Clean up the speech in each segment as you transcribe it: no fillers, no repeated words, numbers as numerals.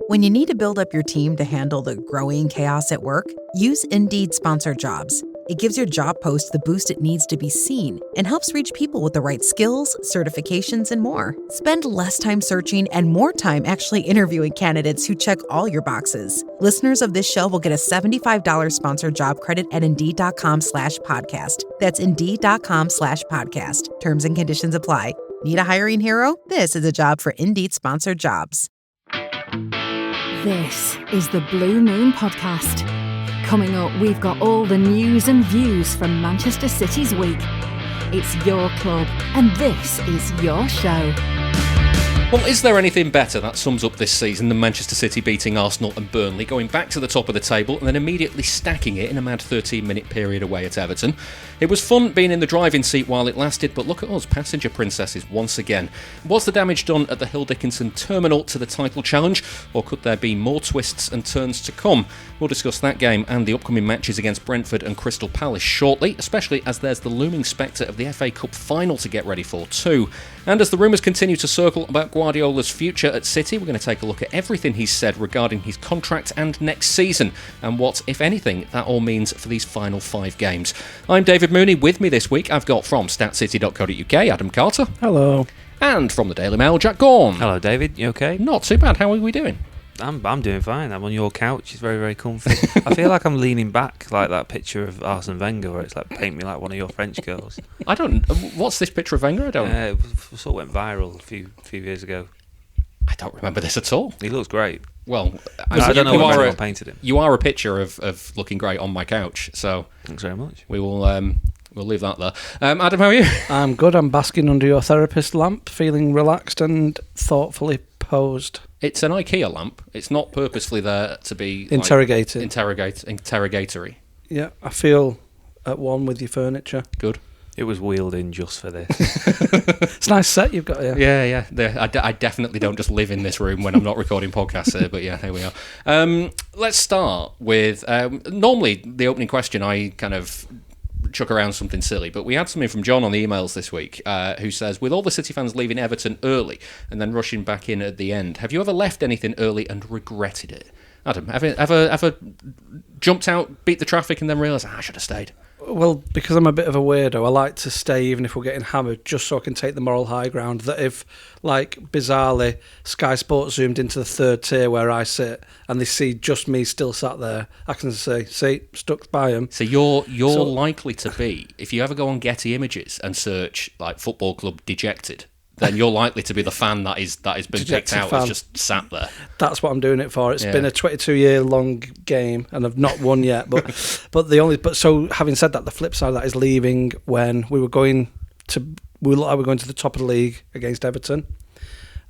When you need to build up your team to handle the growing chaos at work, use Indeed Sponsored Jobs. It gives your job post the boost it needs to be seen and helps reach people with the right skills, certifications, and more. Spend less time searching and more time actually interviewing candidates who check all your boxes. Listeners of this show will get a $75 sponsored job credit at Indeed.com/podcast. That's Indeed.com/podcast. Terms and conditions apply. Need a hiring hero? This is a job for Indeed Sponsored Jobs. This is the Blue Moon Podcast. Coming up, we've got all the news and views from Manchester City's week. It's your club, and this is your show. Well, is there anything better that sums up this season than Manchester City beating Arsenal and Burnley, going back to the top of the table and then immediately stacking it in a mad 13-minute period away at Everton? It was fun being in the driving seat while it lasted, but look at us, passenger princesses once again. Was the damage done at the Hill Dickinson terminal to the title challenge, or could there be more twists and turns to come? We'll discuss that game and the upcoming matches against Brentford and Crystal Palace shortly, especially as there's the looming spectre of the FA Cup final to get ready for too. And as the rumours continue to circle about Guardiola's future at City, we're going to take a look at everything he's said regarding his contract and next season, and what, if anything, that all means for these final 5 games. I'm David Mooney. With me this week, I've got from statcity.co.uk, Adam Carter. Hello. And from the Daily Mail, Jack Gaughan. Hello, David. You okay? Not too bad. How are we doing? I'm doing fine. I'm on your couch. It's very, very comfy. I feel like I'm leaning back like that picture of Arsene Wenger where it's like, paint me like one of your French girls. I don't... What's this picture of Wenger? I don't... It sort of went viral a few years ago. I don't remember this at all. He looks great. Well, I don't know if anyone painted him. You are a picture of looking great on my couch, so... Thanks very much. We will... We'll leave that there. Adam, how are you? I'm good. I'm basking under your therapist lamp, feeling relaxed and thoughtfully posed. It's an IKEA lamp. It's not purposefully there to be... Interrogated. Interrogatory. Yeah, I feel at one with your furniture. Good. It was wheeled in just for this. It's a nice set you've got here. Yeah. I definitely don't just live in this room when I'm not recording podcasts here, but yeah, here we are. Let's start with... normally, the opening question, I kind of... chuck around something silly, but we had something from John on the emails this week who says, with all the City fans leaving Everton early and then rushing back in at the end, have you ever left anything early and regretted it? Adam, ever jumped out, beat the traffic and then realised, I should have stayed? Well, because I'm a bit of a weirdo, I like to stay even if we're getting hammered, just so I can take the moral high ground that if, like, bizarrely, Sky Sports zoomed into the third tier where I sit and they see just me still sat there, I can say, see, stuck by them. So you're likely to be, if you ever go on Getty Images and search, like, football club dejected, then you're likely to be the fan that has been picked out as just sat there. That's what I'm doing it for. It's been a 22-year long game, and I've not won yet. But so having said that, the flip side of that is leaving when we looked like we were going to the top of the league against Everton,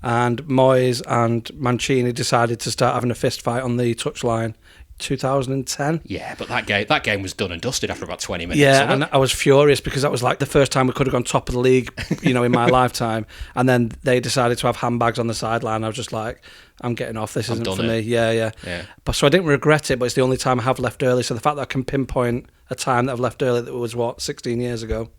and Moyes and Mancini decided to start having a fist fight on the touchline. 2010. Yeah, but that game was done and dusted after about 20 minutes. Yeah, and I was furious because that was like the first time we could have gone top of the league, in my lifetime. And then they decided to have handbags on the sideline. I was just like, I'm getting off. This isn't for me. Yeah. But so I didn't regret it, but it's the only time I have left early. So the fact that I can pinpoint a time that I've left early that was 16 years ago.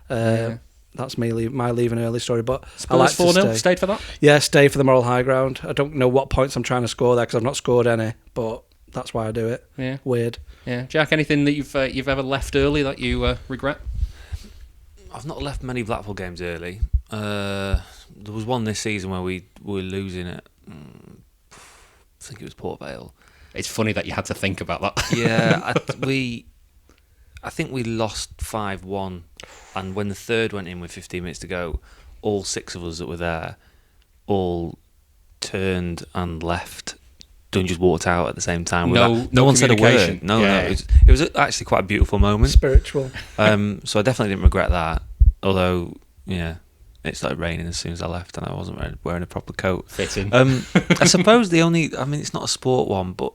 That's my leaving early story. But Spurs I like 4-0, stayed for that? Yeah, stay for the moral high ground. I don't know what points I'm trying to score there because I've not scored any, but that's why I do it. Yeah. Weird. Yeah. Jack, anything that you've ever left early that you regret? I've not left many Blackpool games early. There was one this season where we were losing it. I think it was Port Vale. It's funny that you had to think about that. Yeah, I think we lost 5-1, and when the third went in with 15 minutes to go, all 6 of us that were there all turned and left. And just walked out at the same time. No one said a word. No. It was actually quite a beautiful moment. Spiritual. So I definitely didn't regret that. Although, yeah, it started raining as soon as I left, and I wasn't wearing a proper coat. Fitting. I suppose it's not a sport one, but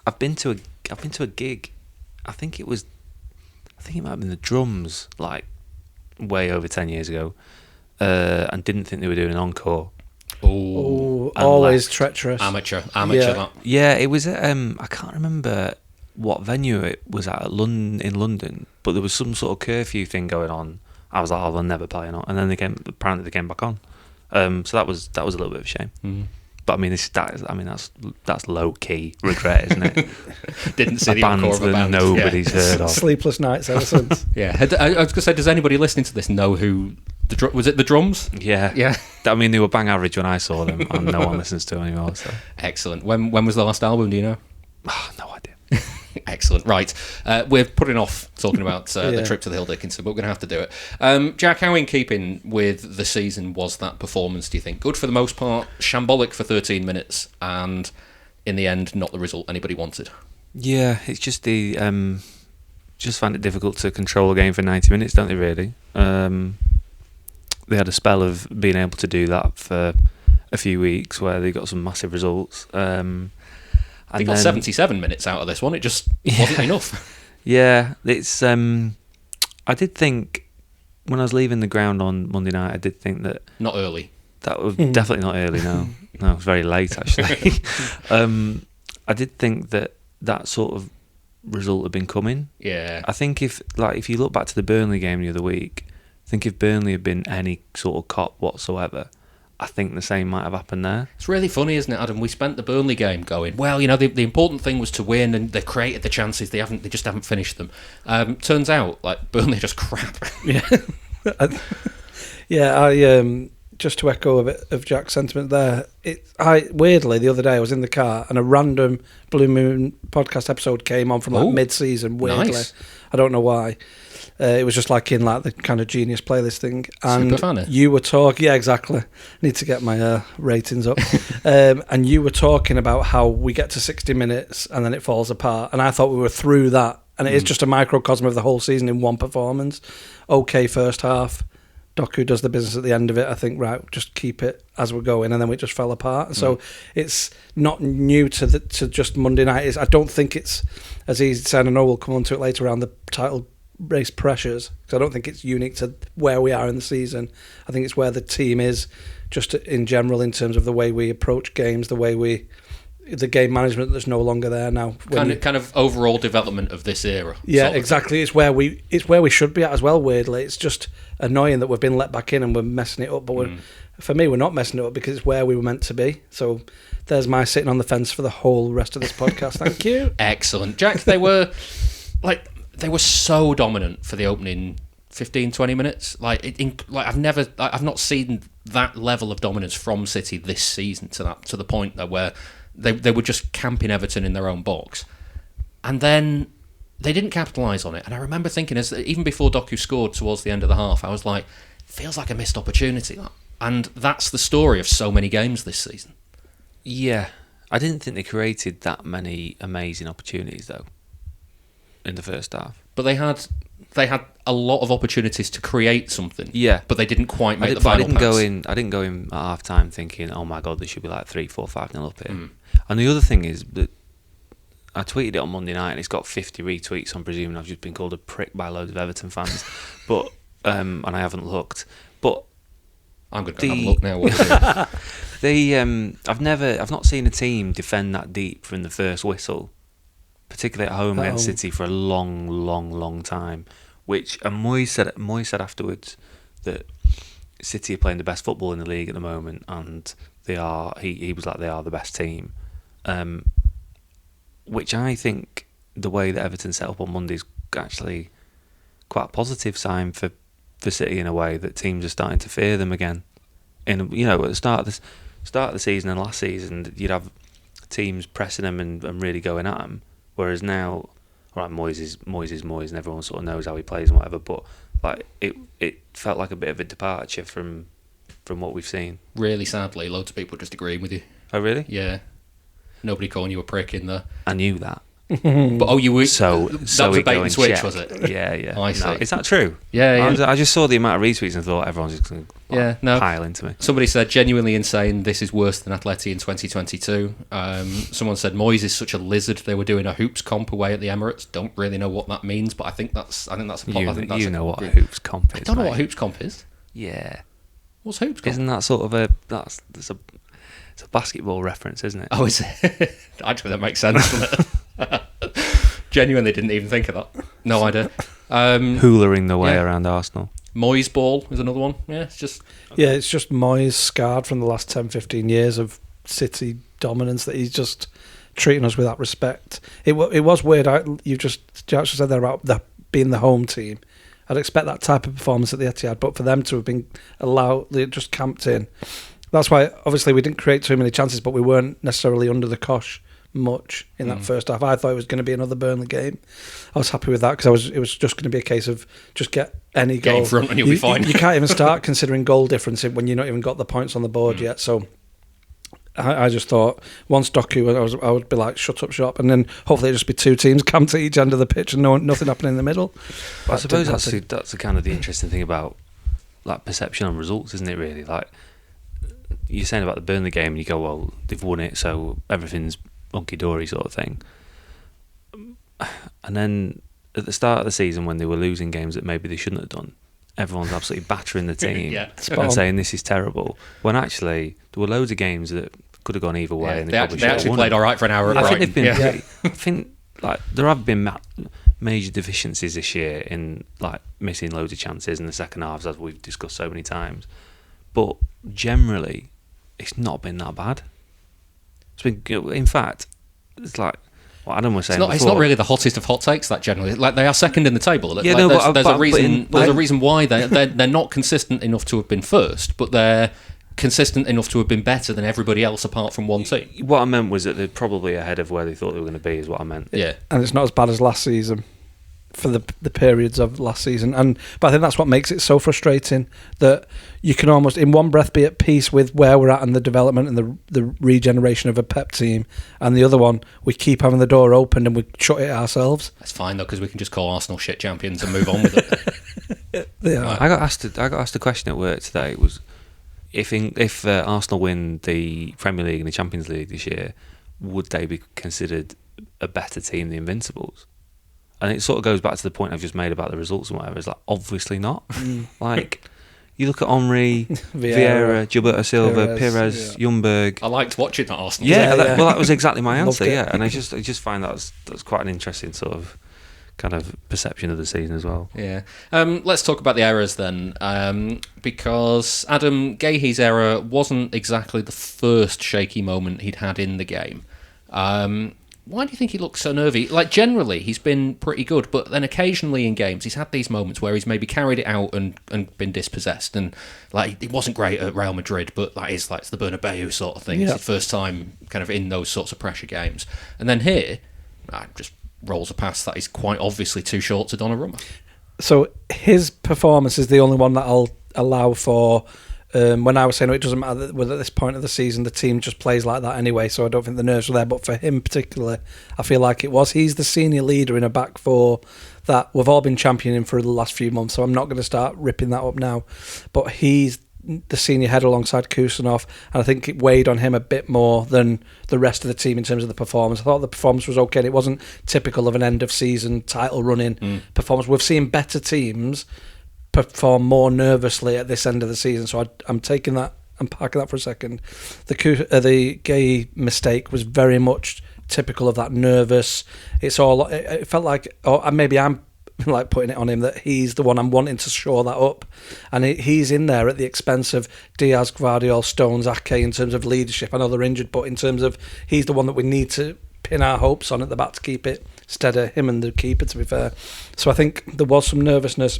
I've been to a gig. I think it might have been the Drums, like way over 10 years ago, and didn't think they were doing an encore. Oh, always treacherous. Amateur. Yeah. That. Yeah, it was at, I can't remember what venue it was at in London, but there was some sort of curfew thing going on. I was like, oh, they'll never play on. And then apparently they came back on. So that was a little bit of a shame. Mm. But I mean, that's low key regret, isn't it? Didn't see the encore of a band nobody's heard of. Sleepless nights ever since. Yeah, I was going to say, does anybody listening to this know who was it? The drums? Yeah. I mean, they were bang average when I saw them, and no one listens to them anymore. So excellent. When was the last album? Do you know? No idea. Excellent. Right, we're putting off talking about the trip to the Hill Dickinson, but we're going to have to do it. Jack, how in keeping with the season was that performance, do you think? Good for the most part, shambolic for 13 minutes, and in the end, not the result anybody wanted. Yeah, it's just just find it difficult to control a game for 90 minutes, don't they, really? They had a spell of being able to do that for a few weeks where they got some massive results. They got 77 minutes out of this one. It just wasn't enough. Yeah, it's. I did think when I was leaving the ground on Monday night, I did think that not early. That was definitely not early. No, it was very late actually. I did think that sort of result had been coming. Yeah. I think if you look back to the Burnley game the other week, I think if Burnley had been any sort of cop whatsoever, I think the same might have happened there. It's really funny, isn't it, Adam? We spent the Burnley game going, well, the important thing was to win, and they created the chances. They just haven't finished them. Turns out, Burnley are just crap. Yeah. I just to echo a bit of Jack's sentiment there. Weirdly the other day I was in the car and a random Blue Moon podcast episode came on from mid-season. Weirdly, nice. I don't know why. It was just in the kind of Genius playlist thing. And super funny. You were talking... Yeah, exactly. Need to get my ratings up. And you were talking about how we get to 60 minutes and then it falls apart. And I thought we were through that. And it is just a microcosm of the whole season in one performance. Okay, first half. Doku does the business at the end of it. I think, right, just keep it as we're going. And then we just fell apart. So it's not new to just Monday night. I don't think it's, as he said, I know we'll come on to it later, around the title race pressures, because I don't think it's unique to where we are in the season. I think it's where the team is just in general in terms of the way we approach games, the game management that's no longer there now. Kind of overall development of this era. Yeah, exactly. It's where we should be at as well. Weirdly, it's just annoying that we've been let back in and we're messing it up. But for me, we're not messing it up because it's where we were meant to be. So there's my sitting on the fence for the whole rest of this podcast. Thank you. Excellent, Jack. They were so dominant for the opening 15-20 minutes. I've not seen that level of dominance from City this season to the point where they were just camping Everton in their own box, and then they didn't capitalise on it. And I remember thinking, even before Doku scored towards the end of the half, I was like, feels like a missed opportunity. And that's the story of so many games this season. Yeah, I didn't think they created that many amazing opportunities though in the first half. But they had a lot of opportunities to create something. Yeah, but they didn't quite make the final pass. I didn't go in at half time thinking, oh my god, they should be 3, 4, 5-0 up here. And the other thing is that I tweeted it on Monday night and it's got 50 retweets. I'm presuming I've just been called a prick by loads of Everton fans, but and I haven't looked. But I'm going to have a look now. What I've not seen a team defend that deep from the first whistle, particularly at home against City, for a long time. And Moyes said afterwards that City are playing the best football in the league at the moment, and they are. He was like, they are the best team, which I think the way that Everton set up on Monday is actually quite a positive sign for City, in a way that teams are starting to fear them again. At the start of the season and last season, you'd have teams pressing them and really going at them. Whereas now, all right, Moyes is Moyes, and everyone sort of knows how he plays and whatever. But it felt like a bit of a departure from what we've seen. Really, sadly, loads of people just agreeing with you. Oh, really? Yeah. Nobody calling you a prick in there. I knew that. But you were so that was a bait and switch, was it? Yeah. I see. No, is that true? Yeah. I just saw the amount of retweets and thought everyone's just going to pile into me. Somebody said, genuinely insane, this is worse than Atleti in 2022. Someone said Moyes is such a lizard. They were doing a hoops comp away at the Emirates. Don't really know what that means, but I think that's a plot. You know what a hoops comp is. I don't know what a hoops comp is. Yeah. What's hoops comp? Isn't that sort of it's a basketball reference, isn't it? Oh, is it? Actually, that makes sense, doesn't it? Genuinely didn't even think of that. No idea. Hoolering the way around Arsenal. Moyes ball is another one. Yeah, it's just Moyes scarred from the last 10-15 years of City dominance, that he's just treating us with that respect. It was weird. You just said there about being the home team. I'd expect that type of performance at the Etihad, but for them to have been allowed, they just camped in. That's why, obviously, we didn't create too many chances, but we weren't necessarily under the cosh much in that first half. I thought it was going to be another Burnley game. I was happy with that because it was just going to be a case of just get any goal. Get in front and you'll be fine. You can't even start considering goal difference when you've not even got the points on the board yet. So I just thought once Doku, I would be like, shut up shop, and then hopefully it'd just be two teams camped at each end of the pitch and nothing happening in the middle. I suppose that's the kind of the interesting thing about like perception on results, isn't it? Really, like you're saying about the Burnley game, and you go, well, they've won it, so everything's hunky dory sort of thing. And then at the start of the season, when they were losing games that maybe they shouldn't have done, everyone's absolutely battering the team and saying this is terrible. When actually there were loads of games that could have gone either way. And they actually played all right for an hour. I think they've been. I think like there have been major deficiencies this year in like missing loads of chances in the second halves, as we've discussed so many times. But generally, it's not been that bad. It's been, in fact, it's like what Adam was saying. It's not really the hottest of hot takes. That generally, like they are second in the table. Yeah, like, there's a reason. There's a reason why they're not consistent enough to have been first, but they're consistent enough to have been better than everybody else apart from one team. What I meant was that they're probably ahead of where they thought they were going to be, is what I meant. Yeah. And it's not as bad as last season for the periods of last season. But I think that's what makes it so frustrating, that you can almost in one breath be at peace with where we're at in the development and the regeneration of a Pep team, and the other one we keep having the door open and we shut it ourselves. That's fine though, because we can just call Arsenal shit champions and move on with it. Yeah. I got asked a question at work today. It was if Arsenal win the Premier League and the Champions League this year, would they be considered a better team than the Invincibles? And it sort of goes back to the point I've just made about the results and whatever. It's like, obviously not. Like, you look at Henry, Vieira, Gilberto Silva, Pires, Ljungberg. I liked watching that Arsenal. Yeah, well, that was exactly my answer. Yeah, and I just find that's quite an interesting sort of kind of perception of the season as well. Yeah. Let's talk about the errors then, because Adam, Gaughan's error wasn't exactly the first shaky moment he'd had in the game. Why do you think he looks so nervy? Like, generally, he's been pretty good, but then occasionally in games, he's had these moments where he's maybe carried it out and been dispossessed. And, like, it wasn't great at Real Madrid, but that is, like, it's the Bernabeu sort of thing. It's his first time kind of in those sorts of pressure games. And then here, just rolls a pass that is quite obviously too short to Donnarumma. So his performance is the only one that I'll allow for. When I was saying it doesn't matter that at this point of the season the team just plays like that anyway, so I don't think the nerves were there. But for him particularly, I feel like it was. He's the senior leader in a back four that we've all been championing for the last few months, so I'm not going to start ripping that up now. But he's the senior head alongside Kusanov, and I think it weighed on him a bit more than the rest of the team in terms of the performance. I thought the performance was okay. It wasn't typical of an end of season title running performance. We've seen better teams perform more nervously at this end of the season, so I'm taking that and parking that for a second. The Gay mistake was very much typical of that nervous. It felt like, or maybe I'm like putting it on him, that he's the one I'm wanting to shore that up, and he's in there at the expense of Diaz, Guardiola, Stones, Ake in terms of leadership. I know they're injured, but in terms of he's the one that we need to pin our hopes on at the back to keep it steady, him and the keeper, to be fair. So I think there was some nervousness.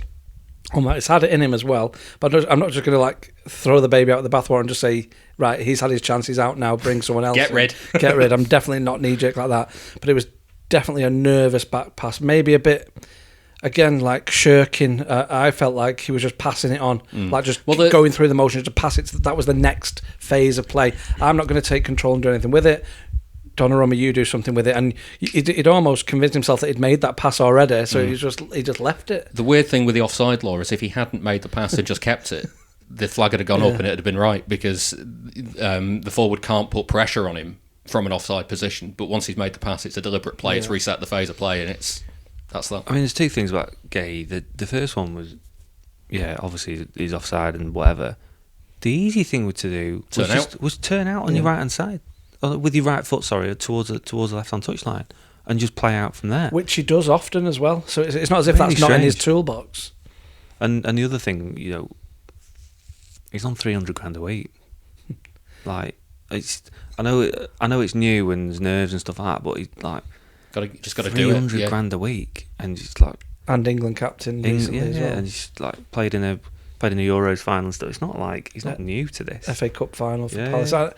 It's had it in him as well, but I'm not just going to like throw the baby out with the bathwater and just say, right, he's had his chance, he's out now, bring someone else. Get rid. I'm definitely not knee-jerk like that, but it was definitely a nervous back pass, maybe a bit, again, like shirking. I felt like he was just passing it on, like just going through the motions to pass it. That was the next phase of play. I'm not going to take control and do anything with it. Donnarumma, you do something with it, and he'd almost convinced himself that he'd made that pass already, so he just left it. The weird thing with the offside law is if he hadn't made the pass and just kept it, the flag would have gone up and it'd have been right, because the forward can't put pressure on him from an offside position. But once he's made the pass, it's a deliberate play. It's reset the phase of play, and that's that. I mean, there's two things about Gay. The first one was, obviously he's offside and whatever. The easy thing to do was turn out on your right hand side. With your right foot, towards the left-hand touchline, and just play out from there. Which he does often as well. So it's not as if that's not in his toolbox. And the other thing, he's on 300 grand a week. Like, I know it's new and there's nerves and stuff like that, but he's like got to do it. £300,000 a week, and just like England captain recently as well. and he's like played in the Euros final and stuff. It's not like he's not new to this. FA Cup final for Palace.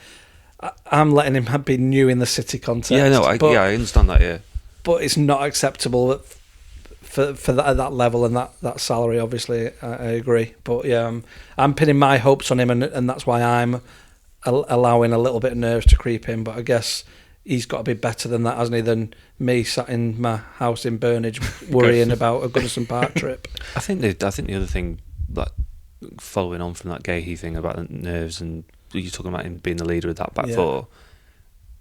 I'm letting him be new in the City context. I understand that. Yeah, but it's not acceptable for that at that level and that salary. Obviously, I agree. But yeah, I'm pinning my hopes on him, and that's why I'm allowing a little bit of nerves to creep in. But I guess he's got to be better than that, hasn't he? Than me sat in my house in Burnage worrying about a Goodison Park trip. I think the other thing, like following on from that Gaughan thing about the nerves, and you're talking about him being the leader of that back four.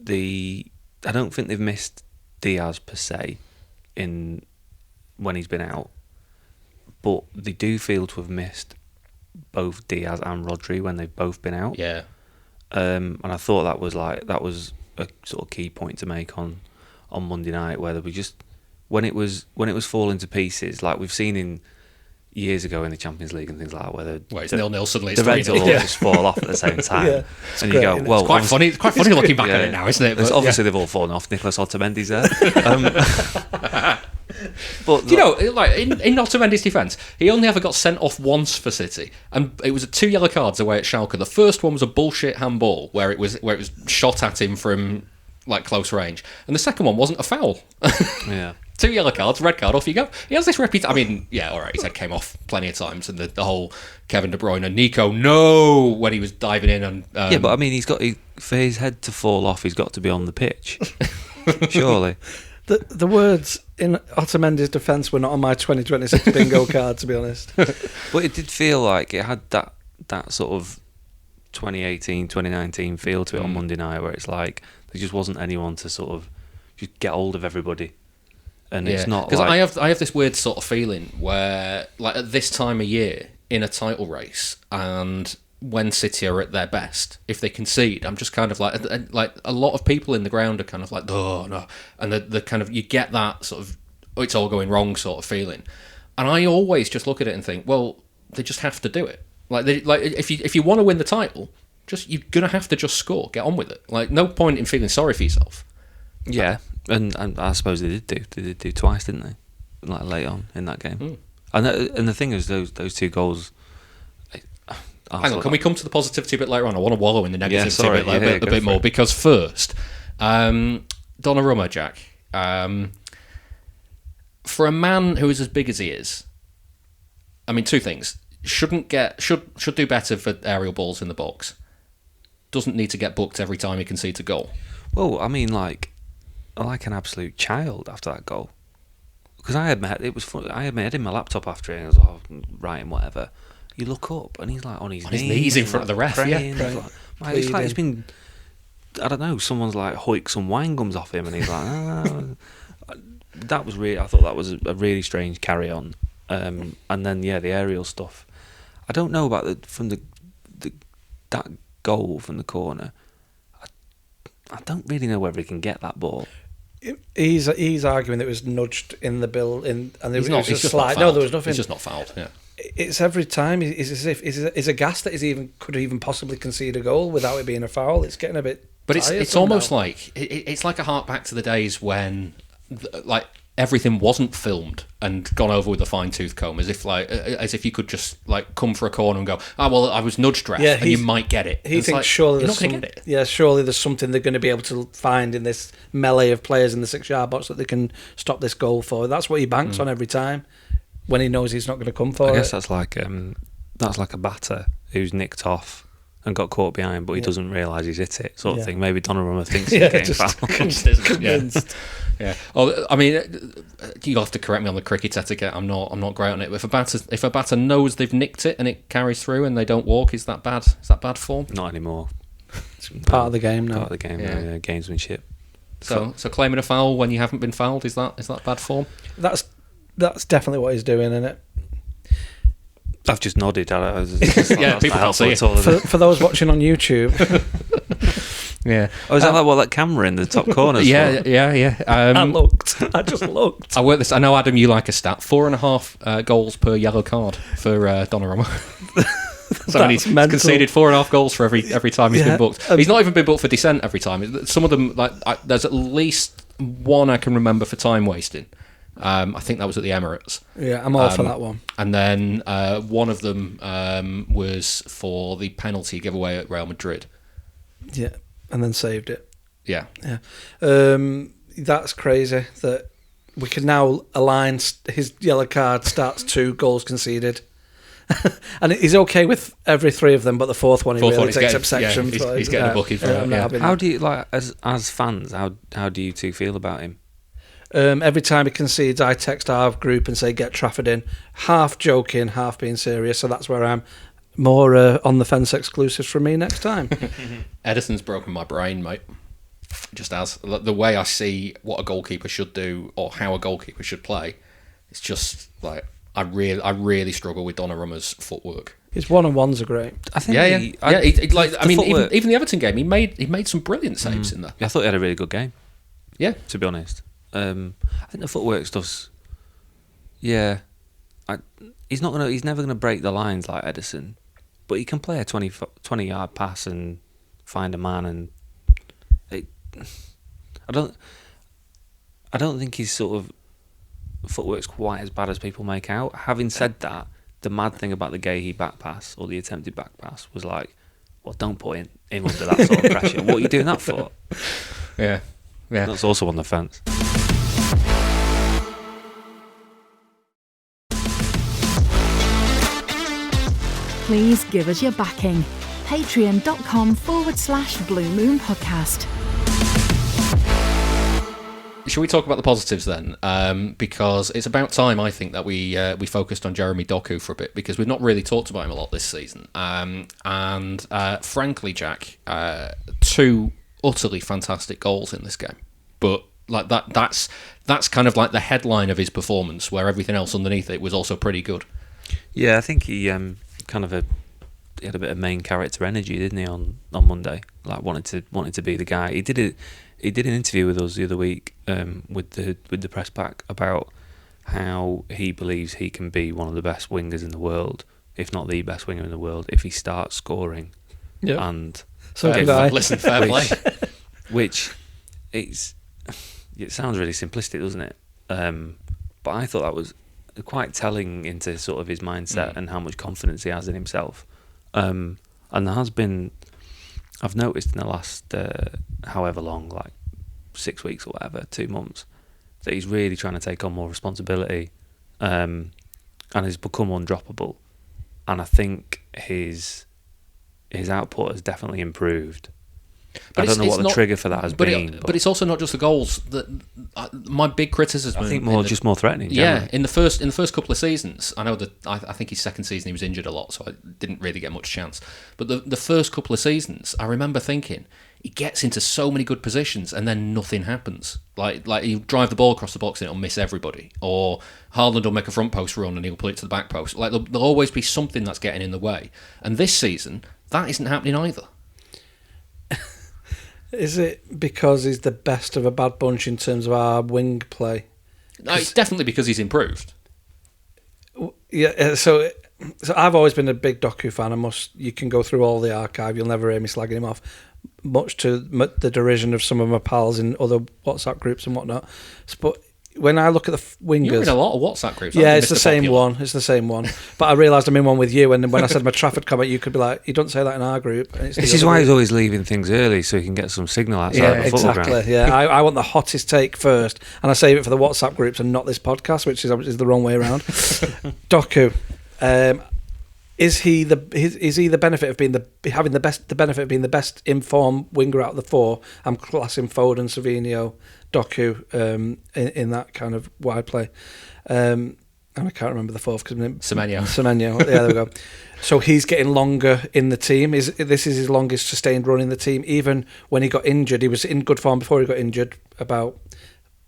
I don't think they've missed Diaz per se when he's been out, but they do feel to have missed both Diaz and Rodri when they've both been out. Yeah. And I thought that was a sort of key point to make on Monday night, where we just when it was falling to pieces, like we've seen in years ago in the Champions League and things like that, where it's 0-0 suddenly, the Reds all just fall off at the same time, and you go, well, it's quite funny. It's quite funny looking back at it now, isn't it? But obviously they've all fallen off. Nicolas Otamendi's there. But you know, like in Otamendi's defence, he only ever got sent off once for City, and it was 2 yellow cards away at Schalke. The first one was a bullshit handball where it was shot at him from like close range, and the second one wasn't a foul. Yeah. 2 yellow cards, red card, off you go. He has this reputation. I mean, yeah, all right, his head came off plenty of times, and the whole Kevin De Bruyne and Nico, no, when he was diving in and yeah, but I mean, for his head to fall off, he's got to be on the pitch, surely. The words in Otamendi's defence were not on my 2026 bingo card, to be honest. But it did feel like it had that sort of 2018, 2019 feel to it on Monday night, where it's like there just wasn't anyone to sort of just get hold of everybody. And it's not because like, I have this weird sort of feeling where, like, at this time of year in a title race, and when City are at their best, if they concede, I'm just kind of like a lot of people in the ground are kind of like, oh no, and the kind of, you get that sort of, oh, it's all going wrong sort of feeling, and I always just look at it and think, well, they just have to do it. Like if you want to win the title, you're gonna have to just score, get on with it. Like, no point in feeling sorry for yourself. Yeah, and I suppose they did do twice, didn't they? Like late on in that game. And the thing is, those 2 goals. Hang on, can we come to the positivity a bit later on? I want to wallow in the negativity a bit more, because first, Donnarumma, Jack, for a man who is as big as he is, I mean, 2 things: should do better for aerial balls in the box. Doesn't need to get booked every time he concedes a goal. Well, I mean, like an absolute child after that goal, because I had my head in my laptop after it, and I was writing whatever. You look up and he's like on his knees in front of the ref, praying, it's like it's been, I don't know, someone's like hoiked some wine gums off him, and he's like, that was really, I thought that was a really strange carry on. And then the aerial stuff, I don't know about that goal from the corner. I don't really know whether he can get that ball. He's arguing that it was nudged in the bill, and there was just a slide. No, there was nothing. He's just not fouled. Yeah. It's every time. It's as if he's aghast that he could even possibly concede a goal without it being a foul. It's getting a bit. But it's almost like it's like a hark back to the days when, like, everything wasn't filmed and gone over with a fine tooth comb, as if you could just like come for a corner and go, well, I was nudged, ref, and you might get it. He thinks surely you're not going to get it. Yeah, surely there's something they're going to be able to find in this melee of players in the 6-yard box that they can stop this goal for. That's what he banks on every time when he knows he's not going to come for it. I guess that's like a batter who's nicked off and got caught behind, but he doesn't realise he's hit it, sort of thing. Maybe Donnarumma thinks he's getting fouled. Convinced. Yeah. Oh, I mean, you'll have to correct me on the cricket etiquette. I'm not great on it. But if a batter knows they've nicked it and it carries through and they don't walk, is that bad? Is that bad form? Not anymore. It's part of the game now. Part of the game, yeah. Gamesmanship. So claiming a foul when you haven't been fouled, is that bad form? That's definitely what he's doing, isn't it? I've just nodded. Yeah, people can't see it. For those watching on YouTube. Yeah. Oh, is that like that camera in the top corner? Yeah. I just looked. I worked this. I know, Adam, you like a stat: 4.5 goals per yellow card for Donnarumma. So he's conceded 4.5 goals for every time he's been booked. He's not even been booked for dissent every time. Some of them, there's at least one I can remember for time wasting. I think that was at the Emirates. Yeah, I'm all for that one. And then one of them was for the penalty giveaway at Real Madrid. Yeah, and then saved it. Yeah. That's crazy that we can now align his yellow card starts 2 goals conceded. And he's okay with every 3 of them, but the fourth one he really takes exception. Yeah, he's getting a booking for it. How do you, as fans, how do you two feel about him? Every time he concedes, I text our group and say, get Trafford in. Half joking, half being serious. So that's where I'm more on the fence exclusives from me next time. Ederson's broken my brain, mate. Just as the way I see what a goalkeeper should do or how a goalkeeper should play, it's just like I really struggle with Donnarumma's footwork. His 1-on-1s are great. I think even the Everton game, he made some brilliant saves in there. I thought he had a really good game. Yeah, to be honest. I think the footwork stuff's he's never gonna break the lines like Ederson, but he can play a 20-yard pass and find a man, and I don't think his sort of footwork's quite as bad as people make out. Having said that, the mad thing about the Gaughan back pass or the attempted back pass was like, well, don't put him under that sort of pressure. What are you doing that for? Yeah. That's also on the fence. Please give us your backing. Patreon.com/Blue Moon Podcast. Shall we talk about the positives then? Because it's about time, I think, that we focused on Jeremy Doku for a bit, because we've not really talked about him a lot this season. And frankly, Jack, 2 utterly fantastic goals in this game. But like that's kind of like the headline of his performance, where everything else underneath it was also pretty good. Yeah, I think he he had a bit of main character energy, didn't he, on Monday? Like wanted to be the guy. He did an interview with us the other week with the press pack about how he believes he can be one of the best wingers in the world, if not the best winger in the world, if he starts scoring. Yeah. And listen, fair play. Which it sounds really simplistic, doesn't it? But I thought that was quite telling into sort of his mindset and how much confidence he has in himself. And there has been, I've noticed in the last however long, like 6 weeks or whatever, 2 months, that he's really trying to take on more responsibility, and has become undroppable. And I think his output has definitely improved. But I don't know what the trigger for that has been. But it's also not just the goals. My big criticism, I think, more threatening. Yeah, in the first couple of seasons, I know that I think his second season he was injured a lot, so I didn't really get much chance. But the first couple of seasons, I remember thinking he gets into so many good positions and then nothing happens. Like he'll drive the ball across the box and it'll miss everybody, or Haaland will make a front post run and he'll put it to the back post. Like there'll always be something that's getting in the way. And this season, that isn't happening either. Is it because he's the best of a bad bunch in terms of our wing play? No, it's definitely because he's improved. Yeah, so I've always been a big Doku fan. You can go through all the archive. You'll never hear me slagging him off, much to the derision of some of my pals in other WhatsApp groups and whatnot. But when I look at the wingers... You're in a lot of WhatsApp groups. Yeah, it's the same one. It's the same one. But I realised I'm in one with you, and when I said my Trafford comment, you could be like, you don't say that in our group. This is why he's always leaving things early, so he can get some signal outside the football ground. Yeah, I want the hottest take first, and I save it for the WhatsApp groups and not this podcast, which is the wrong way around. Doku, is he the benefit of being the benefit of being the best informed winger out of the 4? I'm classing Foden, Savinho, Doku in that kind of wide play, and I can't remember the 4th because Semenyo. Yeah, there we go. So he's getting longer in the team. This is his longest sustained run in the team. Even when he got injured, he was in good form before he got injured about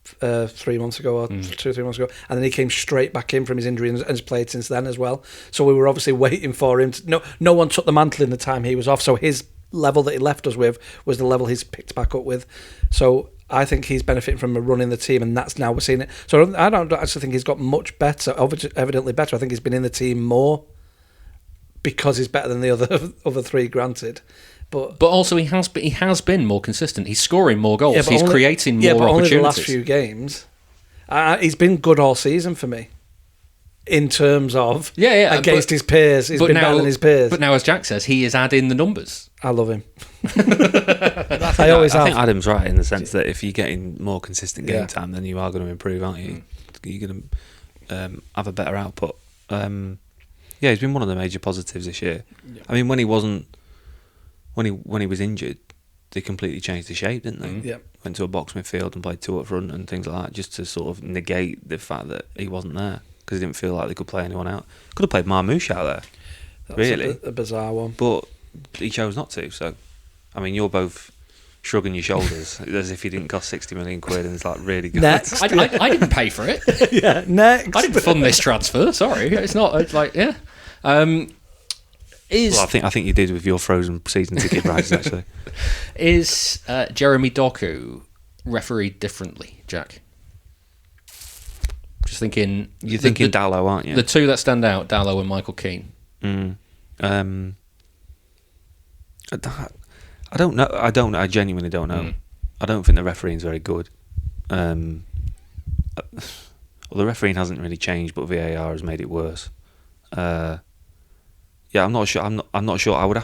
3 months ago or 2 or 3 months ago, and then he came straight back in from his injury and has played since then as well. So we were obviously waiting for him. No one took the mantle in the time he was off. So his level that he left us with was the level he's picked back up with. So I think he's benefiting from a run in the team, and that's now we're seeing it. So I don't actually think he's got much better, evidently better. I think he's been in the team more, because he's better than the other three, granted. But also he has been more consistent. He's scoring more goals. He's creating more but opportunities. Only the last few games. He's been good all season for me. In terms of against his peers, he's been better than his peers. But now, as Jack says, he is adding the numbers. I love him. I think Adam's right in the sense that if you're getting more consistent game time, then you are going to improve, aren't you? You're going to have a better output. He's been one of the major positives this year. Yeah. I mean, when he was injured, they completely changed the shape, didn't they? Yeah. Went to a box midfield and played 2 up front and things like that, just to sort of negate the fact that he wasn't there, because he didn't feel like they could play anyone out. Could have played Marmouche out there. That's really a bizarre one. But he chose not to. So, I mean, you're both shrugging your shoulders as if he didn't cost 60 million quid and it's like really good. Next. I didn't pay for it. Yeah, next. I didn't fund this transfer. Sorry, it's not. It's like Well, I think you did with your frozen season ticket prices, actually. Is Jeremy Doku refereed differently, Jack? Just thinking. You're thinking Dallow, aren't you? The two that stand out, Dallow and Michael Keane. I don't know. I genuinely don't know. I don't think the refereeing's very good. Well, the refereeing hasn't really changed, but VAR has made it worse. I'm not sure. I'm not sure.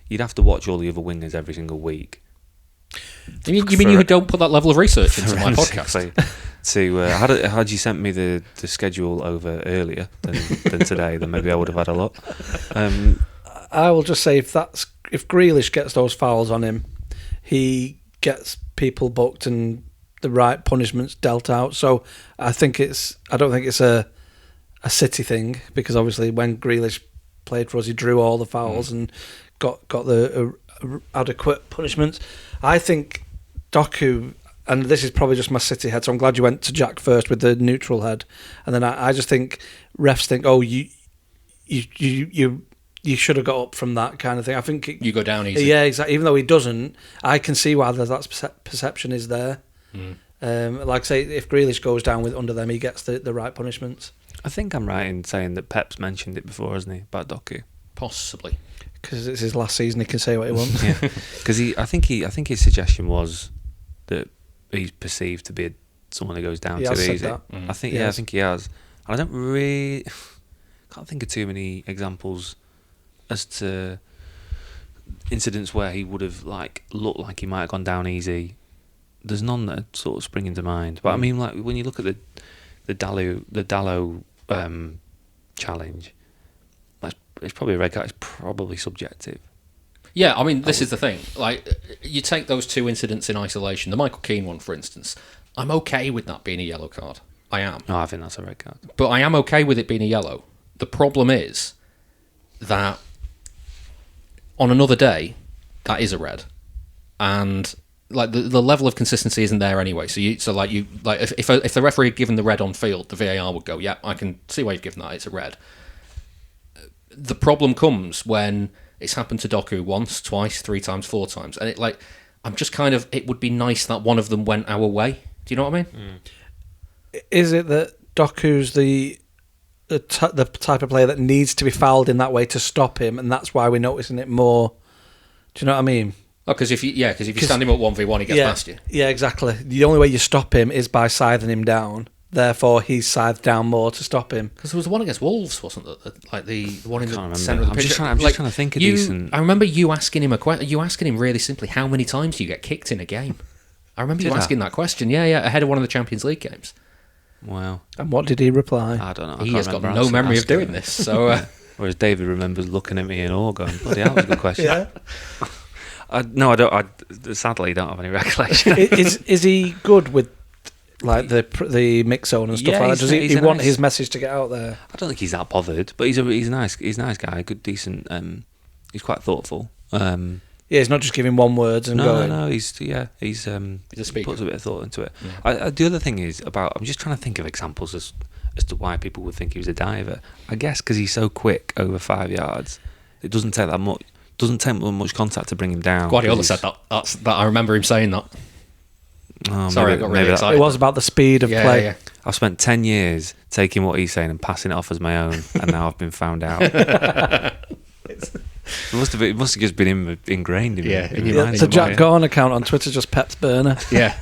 You'd have to watch all the other wingers every single week. You mean you don't put that level of research into my podcast? Had you sent me the schedule over earlier than today, then maybe I would have had a look. I will just say if Grealish gets those fouls on him, he gets people booked and the right punishments dealt out. So I don't think it's a City thing, because obviously when Grealish played for us, he drew all the fouls and got the adequate punishments. I think Doku, and this is probably just my City head, so I'm glad you went to Jack first with the neutral head, and then I just think refs think, oh, you should have got up from that kind of thing. I think you go down easy. Yeah, exactly. Even though he doesn't, I can see why that perception is there. Like I say, if Grealish goes down with under them, he gets the right punishments. I think I'm right in saying that Pep's mentioned it before, hasn't he, about Doku? Possibly, because it's his last season. He can say what he wants. Yeah, because I think his suggestion was that he's perceived to be someone who goes down too easy. That. I think I think he has. And I can't think of too many examples as to incidents where he would have looked like he might have gone down easy. There's none that sort of spring into mind. But I mean, like when you look at the Dallow challenge, it's probably a red card. It's probably subjective. Yeah, I mean, this is the thing. Like, you take those two incidents in isolation. The Michael Keane one, for instance, I'm okay with that being a yellow card. I am. No, I think that's a red card. But I am okay with it being a yellow. The problem is that on another day, that is a red, and like the level of consistency isn't there anyway. So if the referee had given the red on field, the VAR would go, yeah, I can see why you've given that. It's a red. The problem comes when it's happened to Doku once, twice, 3 times, 4 times, and it would be nice that one of them went our way. Do you know what I mean? Is it that Doku's the type of player that needs to be fouled in that way to stop him, and that's why we're noticing it more? Do you know what I mean? Oh, because if you stand him up 1v1, he gets past you. Yeah, exactly. The only way you stop him is by scything him down. Therefore, he's scythed down more to stop him. Because there was the one against Wolves, wasn't there? Like the one in the centre of the pitch. I'm just trying to think of decent. I remember you asking him You asking him really simply, how many times do you get kicked in a game? I remember you asking that question. Yeah, ahead of one of the Champions League games. Wow. And what did he reply? I don't know. He has got no memory of doing this. So, whereas David remembers looking at me in awe, going, "Bloody hell, that's a good question." Yeah. No, I don't. I sadly don't have any recollection. Is he good with like the mix zone and stuff like that? Does he want his message to get out there? I don't think he's that bothered, but he's a nice guy, good, decent. He's quite thoughtful. Yeah, he's not just giving one words and going. No, he's a speaker. He puts a bit of thought into it. Yeah. The other thing is I'm just trying to think of examples as to why people would think he was a diver. I guess because he's so quick over 5 yards, it doesn't take that much. Doesn't take much contact to bring him down. Guardiola said that. I remember him saying that. Oh, sorry, I got really excited. It was about the speed of play. Yeah. I've spent 10 years taking what he's saying and passing it off as my own, and now I've been found out. It must have just been ingrained in your mind. The Jack Gaughan account on Twitter, just Pep's burner. Yeah.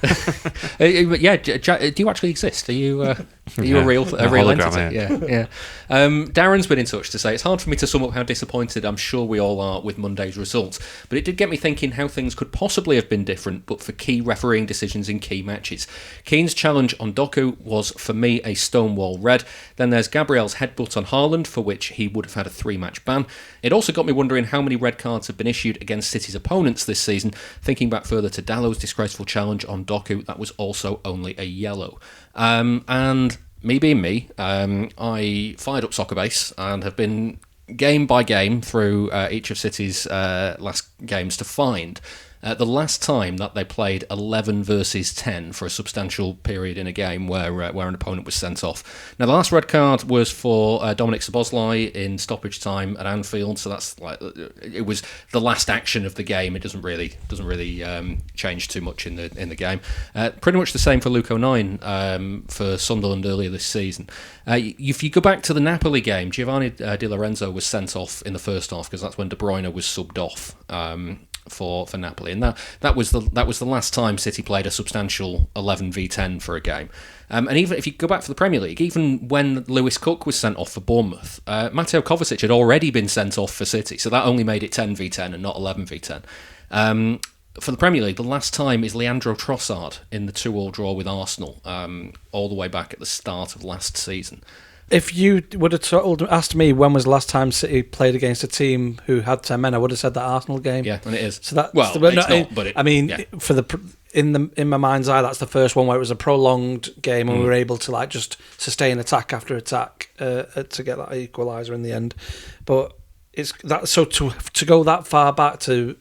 Jack, do you actually exist? Are you a real entity? Yeah. Darren's been in touch to say, it's hard for me to sum up how disappointed I'm sure we all are with Monday's results, but it did get me thinking how things could possibly have been different but for key refereeing decisions in key matches. Keane's challenge on Doku was, for me, a stonewall red. Then there's Gabriel's headbutt on Haaland, for which he would have had a 3-match ban. It also got me wondering how many red cards have been issued against City's opponents this season. Thinking back further to Dallow's disgraceful challenge on Doku, that was also only a yellow. And me being me, I fired up Soccerbase and have been game by game through each of City's last games to find the last time that they played 11 versus 10 for a substantial period in a game where an opponent was sent off. Now, the last red card was for Dominic Szoboszlai in stoppage time at Anfield, so that's like it was the last action of the game. It doesn't really change too much in the game. Pretty much the same for Luke O'Nien for Sunderland earlier this season. If you go back to the Napoli game, Giovanni Di Lorenzo was sent off in the first half because that's when De Bruyne was subbed off. For Napoli, and that was the last time City played a substantial 11v10 for a game. And even if you go back for the Premier League, even when Lewis Cook was sent off for Bournemouth, Mateo Kovacic had already been sent off for City, so that only made it 10v10 and not 11v10. For the Premier League, the last time is Leandro Trossard in the 2-2 draw with Arsenal, all the way back at the start of last season. If you would have asked me when was the last time City played against a team who had 10 men, I would have said that Arsenal game. Yeah, and it is. So that, it's not, but in my mind's eye, that's the first one where it was a prolonged game and we were able to just sustain attack after attack to get that equaliser in the end. But it's that to go that far back to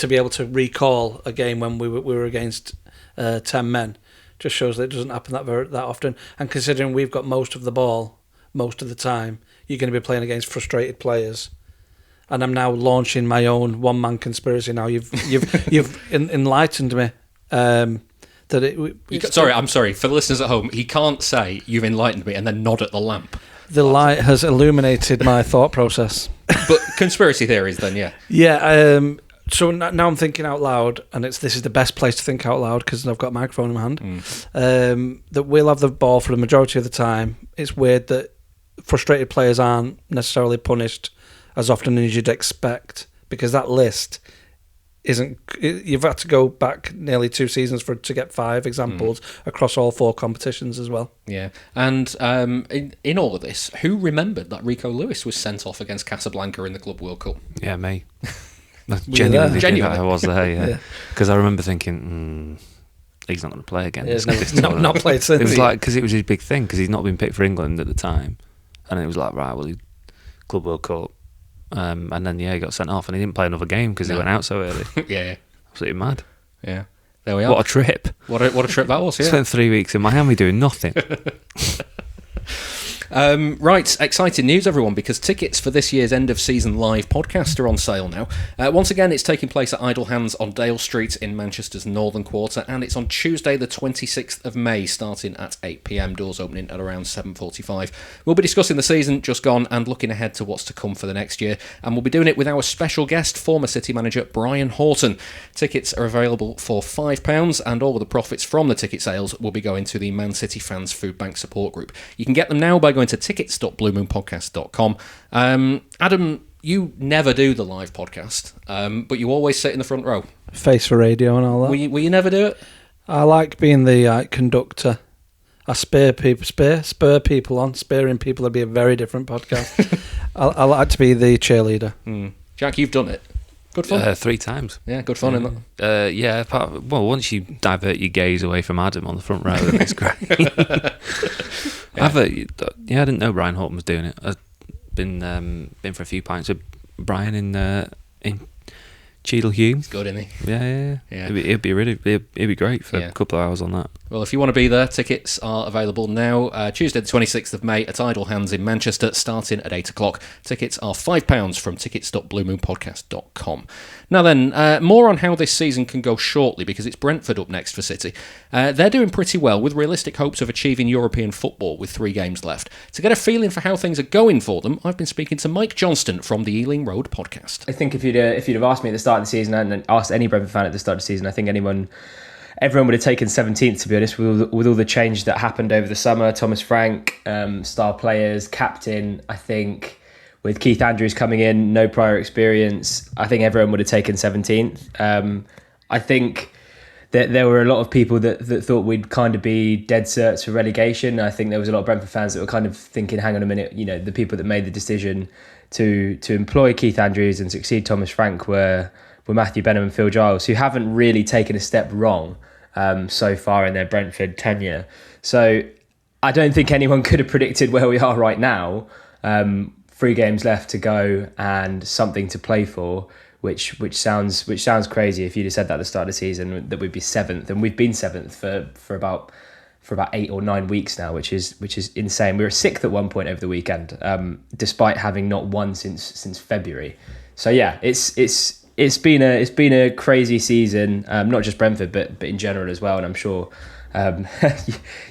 be able to recall a game when we were against 10 men. Just shows that it doesn't happen that often. And considering we've got most of the ball most of the time, you're going to be playing against frustrated players. And I'm now launching my own one-man conspiracy. Now you've enlightened me. I'm sorry for the listeners at home. He can't say you've enlightened me and then nod at the lamp. The light has illuminated my thought process. But conspiracy theories, then, yeah. Yeah. So now I'm thinking out loud, and this is the best place to think out loud because I've got a microphone in my hand, that we'll have the ball for the majority of the time. It's weird that frustrated players aren't necessarily punished as often as you'd expect because that list isn't... You've had to go back nearly 2 seasons to get 5 examples across all 4 competitions as well. Yeah, and in all of this, who remembered that Rico Lewis was sent off against Casablanca in the Club World Cup? Yeah, me. Genuinely think that I was there, yeah. Because I remember thinking, he's not going to play again. Not played since. It was because it was his big thing because he's not been picked for England at the time, and it was like, right, well, Club World Cup, and then he got sent off and he didn't play another game because he went out so early. Yeah, absolutely mad. Yeah, there we are. What a trip! What a trip that was. Yeah, spent 3 weeks in Miami doing nothing. Right, exciting news, everyone, because tickets for this year's end-of-season live podcast are on sale now. Once again, it's taking place at Idle Hands on Dale Street in Manchester's Northern Quarter, and it's on Tuesday the 26th of May, starting at 8pm, doors opening at around 7:45. We'll be discussing the season just gone and looking ahead to what's to come for the next year, and we'll be doing it with our special guest, former City manager Brian Horton. Tickets are available for £5, and all of the profits from the ticket sales will be going to the Man City Fans Food Bank Support Group. You can get them now by going to tickets.bluemoonpodcast.com. Adam, you never do the live podcast, but you always sit in the front row. Face for radio and all that. Will you never do it? I like being the conductor. I spur people on. Sparing people would be a very different podcast. I like to be the cheerleader. Jack, you've done it. Good fun. 3 times. Yeah, good fun, isn't it? Yeah. Once you divert your gaze away from Adam on the front row, then it's great. I didn't know Brian Horton was doing it. I've been for a few pints with Brian in Cheadle Hume. He's good, isn't he? Yeah. It'd be great for a couple of hours on that. Well, if you want to be there, tickets are available now. Tuesday the 26th of May at Idle Hands in Manchester, starting at 8 o'clock. Tickets are £5 from tickets.bluemoonpodcast.com. Now then, more on how this season can go shortly, because it's Brentford up next for City. They're doing pretty well, with realistic hopes of achieving European football with 3 games left. To get a feeling for how things are going for them, I've been speaking to Mike Johnston from the Ealing Road podcast. I think if you'd have asked me at the start of the season, and asked any Brentford fan at the start of the season, I think everyone would have taken 17th, to be honest, with all the change that happened over the summer. Thomas Frank, star players, captain. I think with Keith Andrews coming in, no prior experience, I think everyone would have taken 17th. I think that there were a lot of people that thought we'd kind of be dead certs for relegation. I think there was a lot of Brentford fans that were kind of thinking, hang on a minute, the people that made the decision to employ Keith Andrews and succeed Thomas Frank were Matthew Benham and Phil Giles, who haven't really taken a step wrong so far in their Brentford tenure. So I don't think anyone could have predicted where we are right now. 3 games left to go and something to play for, which sounds crazy. If you'd have said that at the start of the season, that we'd be 7th, and we've been 7th for about 8 or 9 weeks now, which is insane. We were 6th at one point over the weekend, despite having not won since February. So yeah, it's been a crazy season, not just Brentford, but in general as well. And I'm sure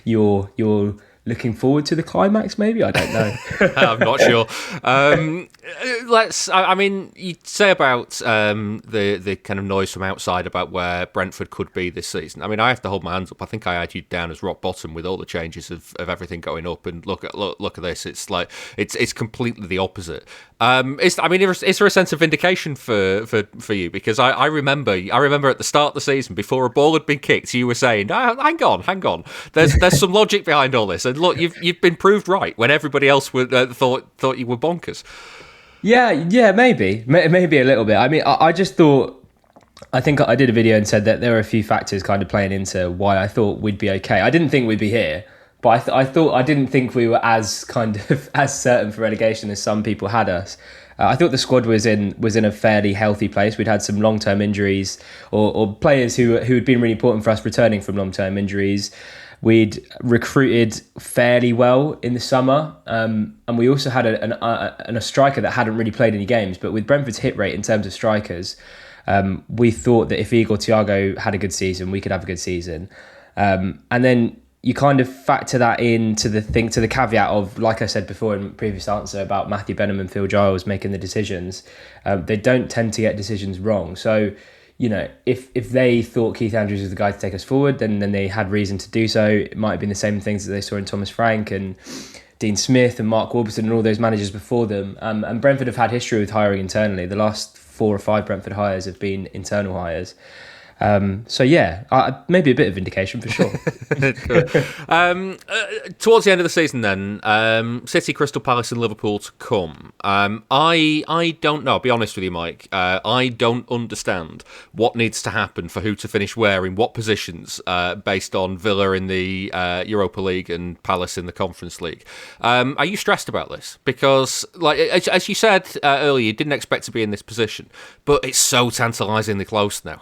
you're looking forward to the climax. Maybe, I don't know. I'm not sure. You say about the kind of noise from outside about where Brentford could be this season. I mean, I have to hold my hands up. I think I had you down as rock bottom with all the changes of everything going up. And look at this. It's like it's completely the opposite. Is there a sense of vindication for you? Because I remember at the start of the season, before a ball had been kicked, you were saying, hang on. There's some logic behind all this. And look, you've been proved right when everybody else thought you were bonkers. Yeah, maybe a little bit. I mean, I just thought, I think I did a video and said that there were a few factors kind of playing into why I thought we'd be okay. I didn't think we'd be here, but I didn't think we were as certain for relegation as some people had us. I thought the squad was in a fairly healthy place. We'd had some long-term injuries or players who had been really important for us returning from long-term injuries. We'd recruited fairly well in the summer, and we also had a striker that hadn't really played any games. But with Brentford's hit rate in terms of strikers, we thought that if Igor Thiago had a good season, we could have a good season. And then you kind of factor that into the caveat of, like I said before in the previous answer about Matthew Benham and Phil Giles making the decisions. They don't tend to get decisions wrong. So, if they thought Keith Andrews was the guy to take us forward, then they had reason to do so. It might have been the same things that they saw in Thomas Frank and Dean Smith and Mark Warburton and all those managers before them. And Brentford have had history with hiring internally. The last 4 or 5 Brentford hires have been internal hires. Maybe a bit of vindication for sure. Towards the end of the season then, City, Crystal Palace and Liverpool to come. I don't know, I'll be honest with you, Mike. I don't understand what needs to happen for who to finish where in what positions based on Villa in the Europa League and Palace in the Conference League. Are you stressed about this? Because, like as you said earlier, you didn't expect to be in this position, but it's so tantalisingly close now.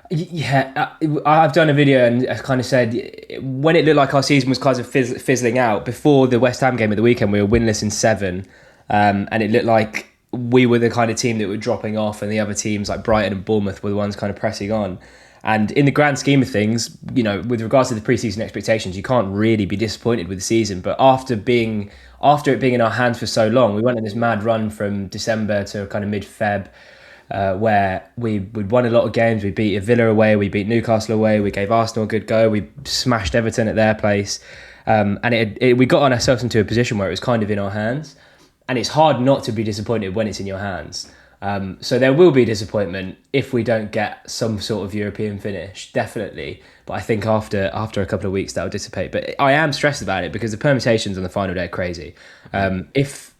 Yeah, I've done a video and I kind of said when it looked like our season was kind of fizzling out before the West Ham game at the weekend, we were winless in 7, and it looked like we were the kind of team that were dropping off, and the other teams like Brighton and Bournemouth were the ones kind of pressing on. And in the grand scheme of things, with regards to the pre-season expectations, you can't really be disappointed with the season. But after it being in our hands for so long, we went on this mad run from December to kind of mid-Feb. Where we'd won a lot of games. We beat Villa away, we beat Newcastle away, we gave Arsenal a good go, we smashed Everton at their place, and we got ourselves into a position where it was kind of in our hands, and it's hard not to be disappointed when it's in your hands. So there will be disappointment if we don't get some sort of European finish, definitely, but I think after a couple of weeks that'll dissipate. But I am stressed about it because the permutations on the final day are crazy. If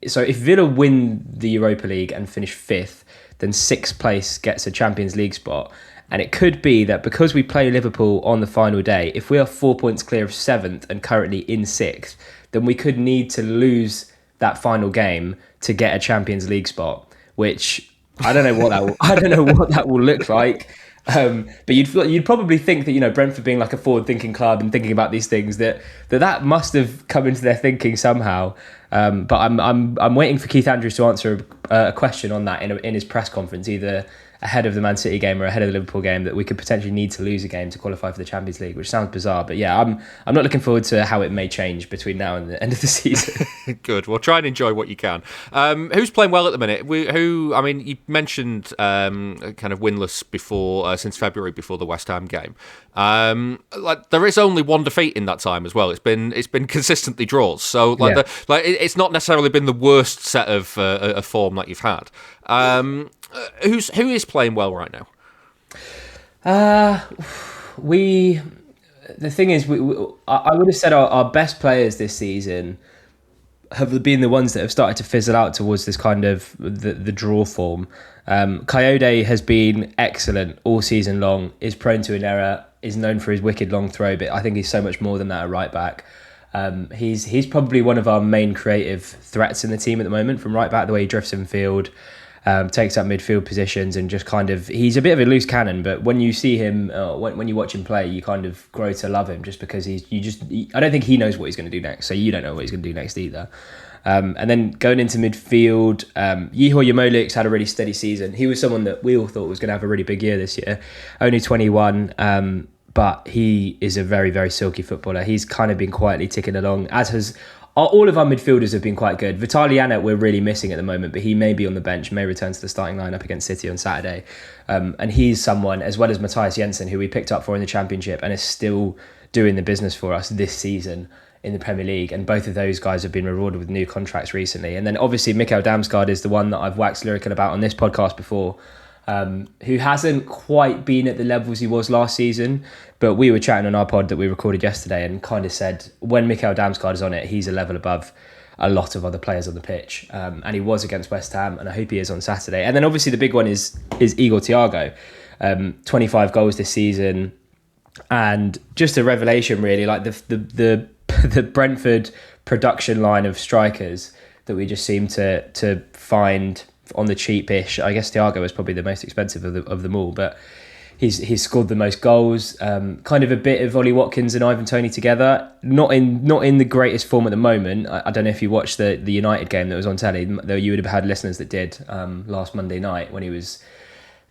Villa win the Europa League and finish 5th, then 6th place gets a Champions League spot. And it could be that because we play Liverpool on the final day, if we are 4 points clear of 7th and currently in 6th, then we could need to lose that final game to get a Champions League spot, which I don't know what that will look like. But you'd probably think that Brentford being like a forward-thinking club and thinking about these things that must have come into their thinking somehow. But I'm waiting for Keith Andrews to answer a question on that in his press conference, either ahead of the Man City game or ahead of the Liverpool game, that we could potentially need to lose a game to qualify for the Champions League, which sounds bizarre. But yeah, I'm not looking forward to how it may change between now and the end of the season. Good. Well, try and enjoy what you can. Who's playing well at the minute? You mentioned kind of winless before since February before the West Ham game. There is only one defeat in that time as well. It's been consistently draws. So it's not necessarily been the worst set of form that you've had. Who is playing well right now? The thing is, I would have said our best players this season have been the ones that have started to fizzle out towards this kind of the draw form. Coyote has been excellent all season long, is prone to an error, is known for his wicked long throw, but I think he's so much more than that at right back. He's probably one of our main creative threats in the team at the moment from right back, the way he drifts in field, takes up midfield positions, and just kind of, he's a bit of a loose cannon, but when you see him, when you watch him play, you kind of grow to love him just because I don't think he knows what he's going to do next, so you don't know what he's going to do next either. And then going into midfield, Yehor Yarmolik's had a really steady season. He was someone that we all thought was going to have a really big year this year, only 21, but he is a very, very silky footballer. He's kind of been quietly ticking along, as has all of our midfielders have been quite good. Vitaly Janelt we're really missing at the moment, but he may be on the bench, may return to the starting lineup against City on Saturday. And he's someone, as well as Matthias Jensen, who we picked up for in the Championship and is still doing the business for us this season in the Premier League. And both of those guys have been rewarded with new contracts recently. And then obviously Mikkel Damsgaard is the one that I've waxed lyrical about on this podcast before, who hasn't quite been at the levels he was last season, but we were chatting on our pod that we recorded yesterday and kind of said when Mikkel Damsgaard is on it, he's a level above a lot of other players on the pitch, and he was against West Ham, and I hope he is on Saturday. And then obviously the big one is Igor Thiago, 25 goals this season, and just a revelation really, like the Brentford production line of strikers that we just seem to find on the cheap-ish. I guess Thiago is probably the most expensive of them all, but he's scored the most goals. Kind of a bit of Ollie Watkins and Ivan Toney together. Not in the greatest form at the moment. I don't know if you watched the United game that was on telly, though you would have had listeners that did last Monday night when he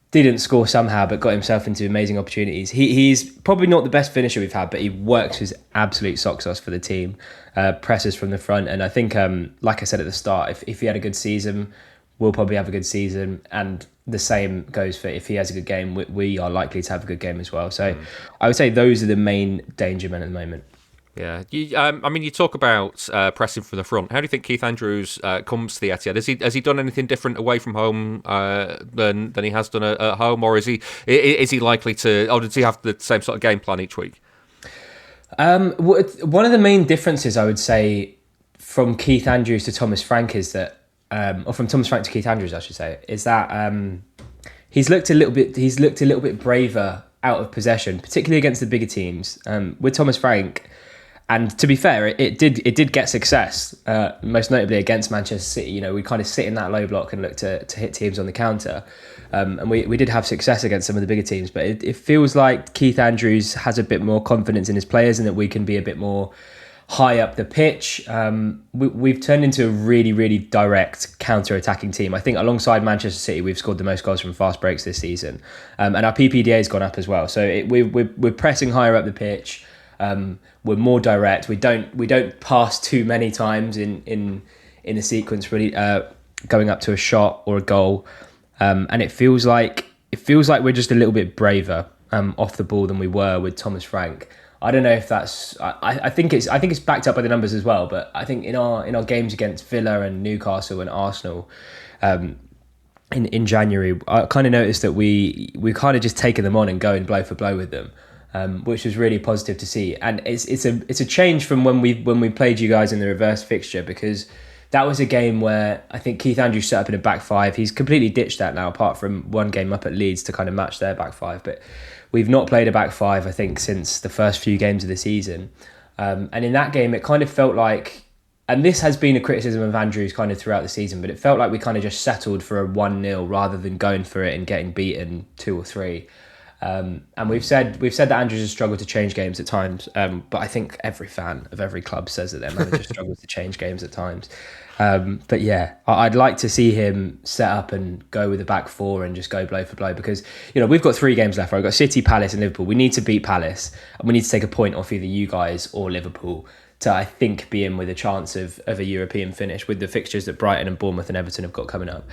didn't score somehow, but got himself into amazing opportunities. He's probably not the best finisher we've had, but he works his absolute socks off for the team. Presses from the front, and I think, like I said at the start, if he had a good season, we'll probably have a good season, and the same goes for if he has a good game, we are likely to have a good game as well. So I would say those are the main danger men at the moment. Yeah, you talk about pressing from the front. How do you think Keith Andrews comes to the Etihad? Has he done anything different away from home than he has done at home, or is he likely to? Or does he have the same sort of game plan each week? One of the main differences I would say from Keith Andrews to Thomas Frank is that. Or from Thomas Frank to Keith Andrews, I should say, is that he's looked a little bit braver out of possession, particularly against the bigger teams. With Thomas Frank, and to be fair, it did get success, most notably against Manchester City. We kind of sit in that low block and look to hit teams on the counter, and we did have success against some of the bigger teams. But it feels like Keith Andrews has a bit more confidence in his players, and that we can be a bit more high up the pitch. We've turned into a really, really direct counter-attacking team. I think alongside Manchester City, we've scored the most goals from fast breaks this season, and our PPDA has gone up as well. So we're pressing higher up the pitch. We're more direct. We don't pass too many times in a sequence, really going up to a shot or a goal, and it feels like we're just a little bit braver off the ball than we were with Thomas Frank. I don't know if that's. I think it's backed up by the numbers as well. But I think in our games against Villa and Newcastle and Arsenal, in January, I kind of noticed that we kind of just taken them on and going blow for blow with them, which was really positive to see. And it's a change from when we played you guys in the reverse fixture, because that was a game where I think Keith Andrews set up in a back five. He's completely ditched that now, apart from one game up at Leeds to kind of match their back five, but. We've not played a back five, I think, since the first few games of the season. And in that game, it kind of felt like, and this has been a criticism of Andrews kind of throughout the season, but it felt like we kind of just settled for a 1-0 rather than going for it and getting beaten 2 or 3. And we've said that Andrews has struggled to change games at times, but I think every fan of every club says that their manager struggles to change games at times. But yeah, I'd like to see him set up and go with the back four and just go blow for blow, because we've got 3 games left. Right? We've got City, Palace and Liverpool. We need to beat Palace and we need to take a point off either you guys or Liverpool to, I think, be in with a chance of a European finish with the fixtures that Brighton and Bournemouth and Everton have got coming up.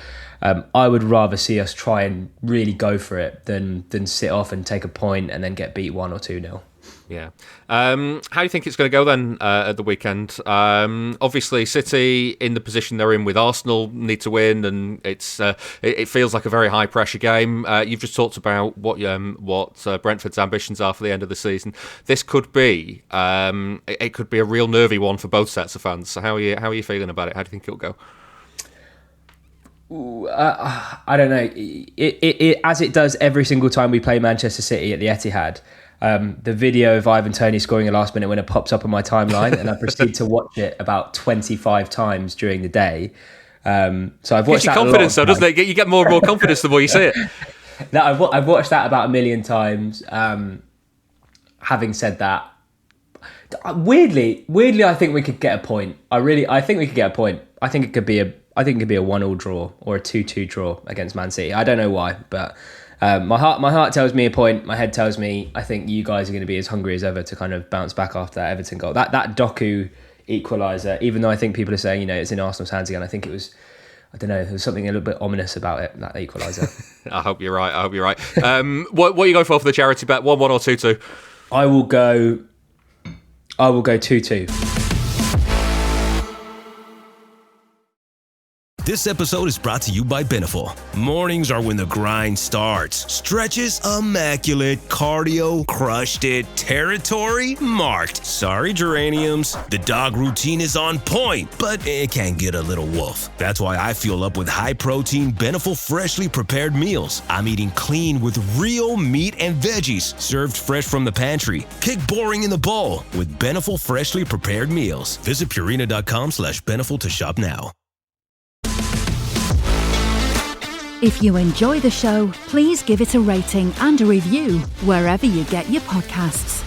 I would rather see us try and really go for it than sit off and take a point and then get beat 1 or 2-0. Yeah. How do you think it's going to go then at the weekend? Obviously, City in the position they're in with Arsenal need to win, and it feels like a very high pressure game. You've just talked about what Brentford's ambitions are for the end of the season. This could be it could be a real nervy one for both sets of fans. So how are you feeling about it? How do you think it'll go? I don't know. It as it does every single time we play Manchester City at the Etihad. The video of Ivan Toney scoring a last-minute winner pops up on my timeline, and I proceed to watch it about 25 times during the day. So I've watched that. Confidence, though, doesn't it? You get more and more confidence the more you see it. No, I've watched that about 1 million times. Having said that, weirdly, I think we could get a point. I think we could get a point. I think it could be a 1-1 draw or a 2-2 draw against Man City. I don't know why, but. My heart tells me a point. My head tells me I think you guys are going to be as hungry as ever to kind of bounce back after that Everton goal. That Doku equaliser, even though I think people are saying it's in Arsenal's hands again, I think it was, I don't know, there was something a little bit ominous about it, that equaliser. I hope you're right. What are you going for the charity bet? 1-1 or 2-2? I will go 2-2. This episode is brought to you by Beneful. Mornings are when the grind starts. Stretches, immaculate. Cardio, crushed it. Territory, marked. Sorry, geraniums. The dog routine is on point, but it can get a little wolf. That's why I fuel up with high-protein Beneful freshly prepared meals. I'm eating clean with real meat and veggies, served fresh from the pantry. Kick boring in the bowl with Beneful freshly prepared meals. Visit Purina.com/Beneful to shop now. If you enjoy the show, please give it a rating and a review wherever you get your podcasts.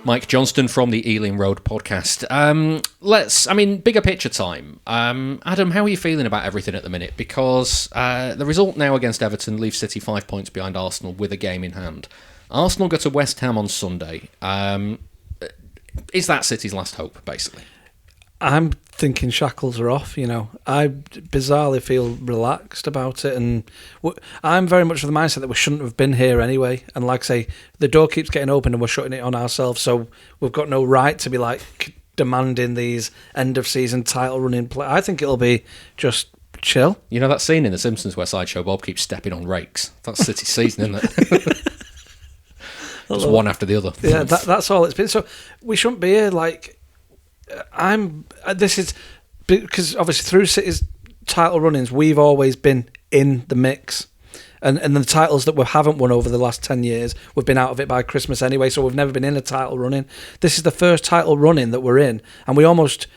Mike Johnston from the Ealing Road podcast. Bigger picture time. Adam, how are you feeling about everything at the minute? Because the result now against Everton leaves City 5 points behind Arsenal with a game in hand. Arsenal go to West Ham on Sunday. Is that City's last hope, basically? I'm thinking shackles are off, I bizarrely feel relaxed about it, and I'm very much of the mindset that we shouldn't have been here anyway, and like I say, the door keeps getting open and we're shutting it on ourselves, so we've got no right to be demanding these end of season title running play. I think it'll be just chill. You know that scene in The Simpsons where Sideshow Bob keeps stepping on rakes? That's City's season, isn't it? Just one after the other. Yeah, that's all it's been. So we shouldn't be here this is because obviously through City's title runnings we've always been in the mix, and the titles that we haven't won over the last 10 years we've been out of it by Christmas anyway, so we've never been in a title running. This is the first title running that we're in, and we almost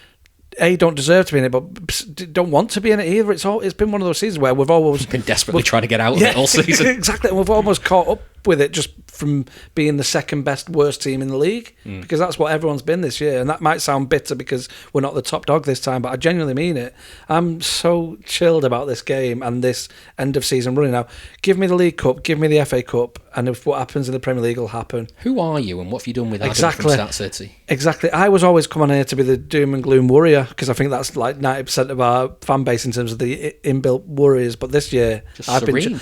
don't deserve to be in it, but don't want to be in it either. It's been one of those seasons where we've always been desperately trying to get out of it all season. Exactly, and we've almost caught up with it just from being the second best worst team in the league, because that's what everyone's been this year, and that might sound bitter because we're not the top dog this time, but I genuinely mean it. I'm so chilled about this game and this end of season running now. Give me the League Cup, give me the FA Cup, and if what happens in the Premier League will happen. Who are you and what have you done with Adam from Stat City? Exactly. I was always come on here to be the doom and gloom worrier, because I think that's like 90% of our fan base in terms of the inbuilt worries, but this year I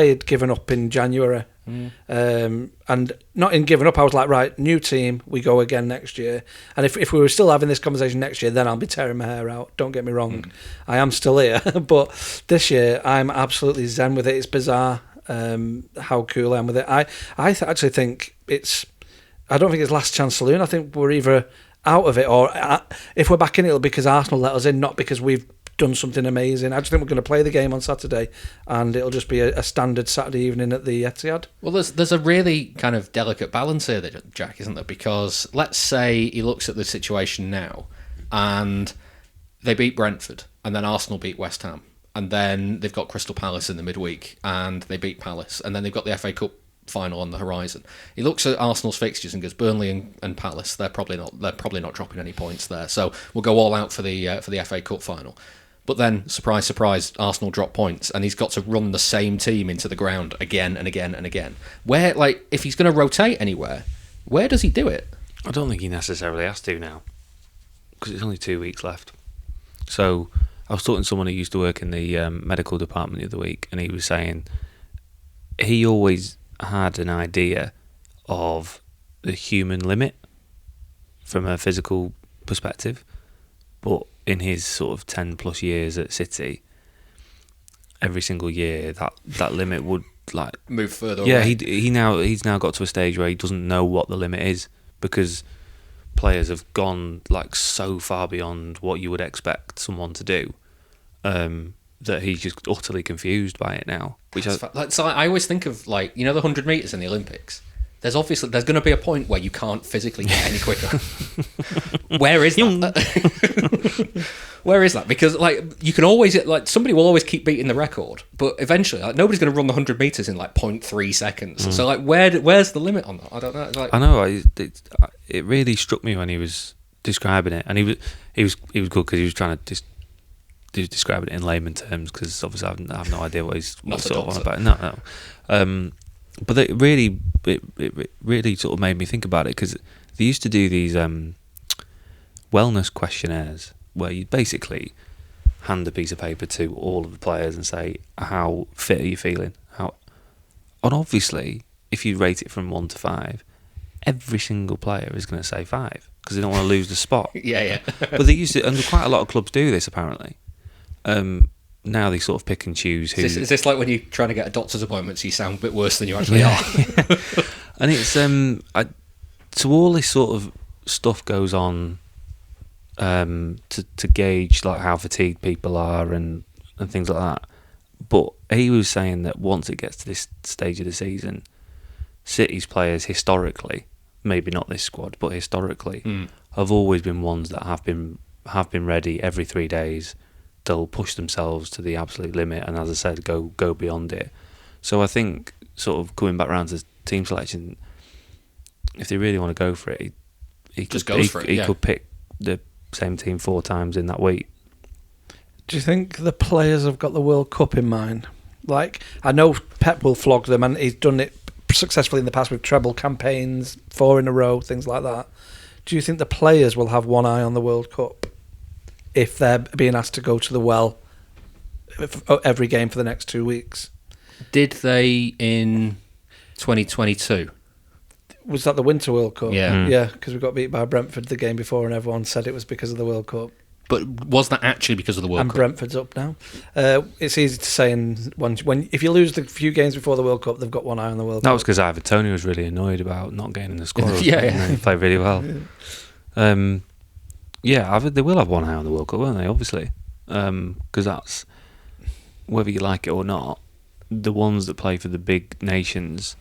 had given up in January. And not in giving up, I was like, right, new team, we go again next year. And if we were still having this conversation next year, then I'll be tearing my hair out. Don't get me wrong, I am still here. But this year, I'm absolutely zen with it. It's bizarre how cool I am with it. I actually think I don't think it's last chance saloon. I think we're either out of it, or if we're back in, it'll be because Arsenal let us in, not because we've done something amazing. I just think we're going to play the game on Saturday, and it'll just be a standard Saturday evening at the Etihad. Well, there's a really kind of delicate balance here, Jack, isn't there? Because let's say he looks at the situation now, and they beat Brentford, and then Arsenal beat West Ham, and then they've got Crystal Palace in the midweek, and they beat Palace, and then they've got the FA Cup final on the horizon. He looks at Arsenal's fixtures and goes, Burnley and Palace, they're probably not dropping any points there, so we'll go all out for the FA Cup final. But then, surprise, surprise, Arsenal drop points, and he's got to run the same team into the ground again and again and again. Where, like, if he's going to rotate anywhere, where does he do it? I don't think he necessarily has to now, because it's only 2 weeks left. So I was talking to someone who used to work in the medical department the other week, and he was saying he always had an idea of the human limit from a physical perspective, but in his sort of 10 plus years at City, every single year that limit would like move further yeah away. he's now got to a stage where he doesn't know what the limit is, because players have gone like so far beyond what you would expect someone to do, that he's just utterly confused by it now. So I always think of, like, you know, the 100 metres in the Olympics. There's going to be a point where you can't physically get any quicker. Where is that? Where is that? Because, like, you can always, like, somebody will always keep beating the record, but eventually, like, nobody's going to run the 100 metres in like 0.3 seconds. So, like, where's the limit on that? I don't know. It's like, I know it really struck me when he was describing it, and he was good because he was trying to he was describing it in layman terms, because obviously I have no idea what he's sort of on about. No. But it really sort of made me think about it, because they used to do these wellness questionnaires where you'd basically hand a piece of paper to all of the players and say, how fit are you feeling? And obviously, if you rate it from 1 to 5, every single player is going to say 5, because they don't want to lose the spot. yeah. But they used to, and quite a lot of clubs do this apparently. Now they sort of pick and choose who. Is this like when you're trying to get a doctor's appointment, so you sound a bit worse than you actually are? Yeah. And it's so all this sort of stuff goes on to gauge like how fatigued people are and things like that. But he was saying that once it gets to this stage of the season, City's players historically, maybe not this squad, but historically, have always been ones that have been ready every 3 days. They'll push themselves to the absolute limit, and as I said, go beyond it. So I think, sort of coming back around to team selection, if they really want to go for it, he could pick the same team 4 times in that week. Do you think the players have got the World Cup in mind? Like, I know Pep will flog them, and he's done it successfully in the past with treble campaigns, 4 in a row, things like that. Do you think the players will have one eye on the World Cup if they're being asked to go to the well every game for the next 2 weeks? Did they in 2022? Was that the Winter World Cup? Yeah. Yeah, because we got beat by Brentford the game before, and everyone said it was because of the World Cup. But was that actually because of the World Cup? And Brentford's up now. It's easy to say, if you lose the few games before the World Cup, they've got one eye on the World Cup. That was because Ivan Toney was really annoyed about not getting in the squad. Yeah. He played really well. They will have one eye on the World Cup, won't they? Obviously, because that's, whether you like it or not, the ones that play for the big nations,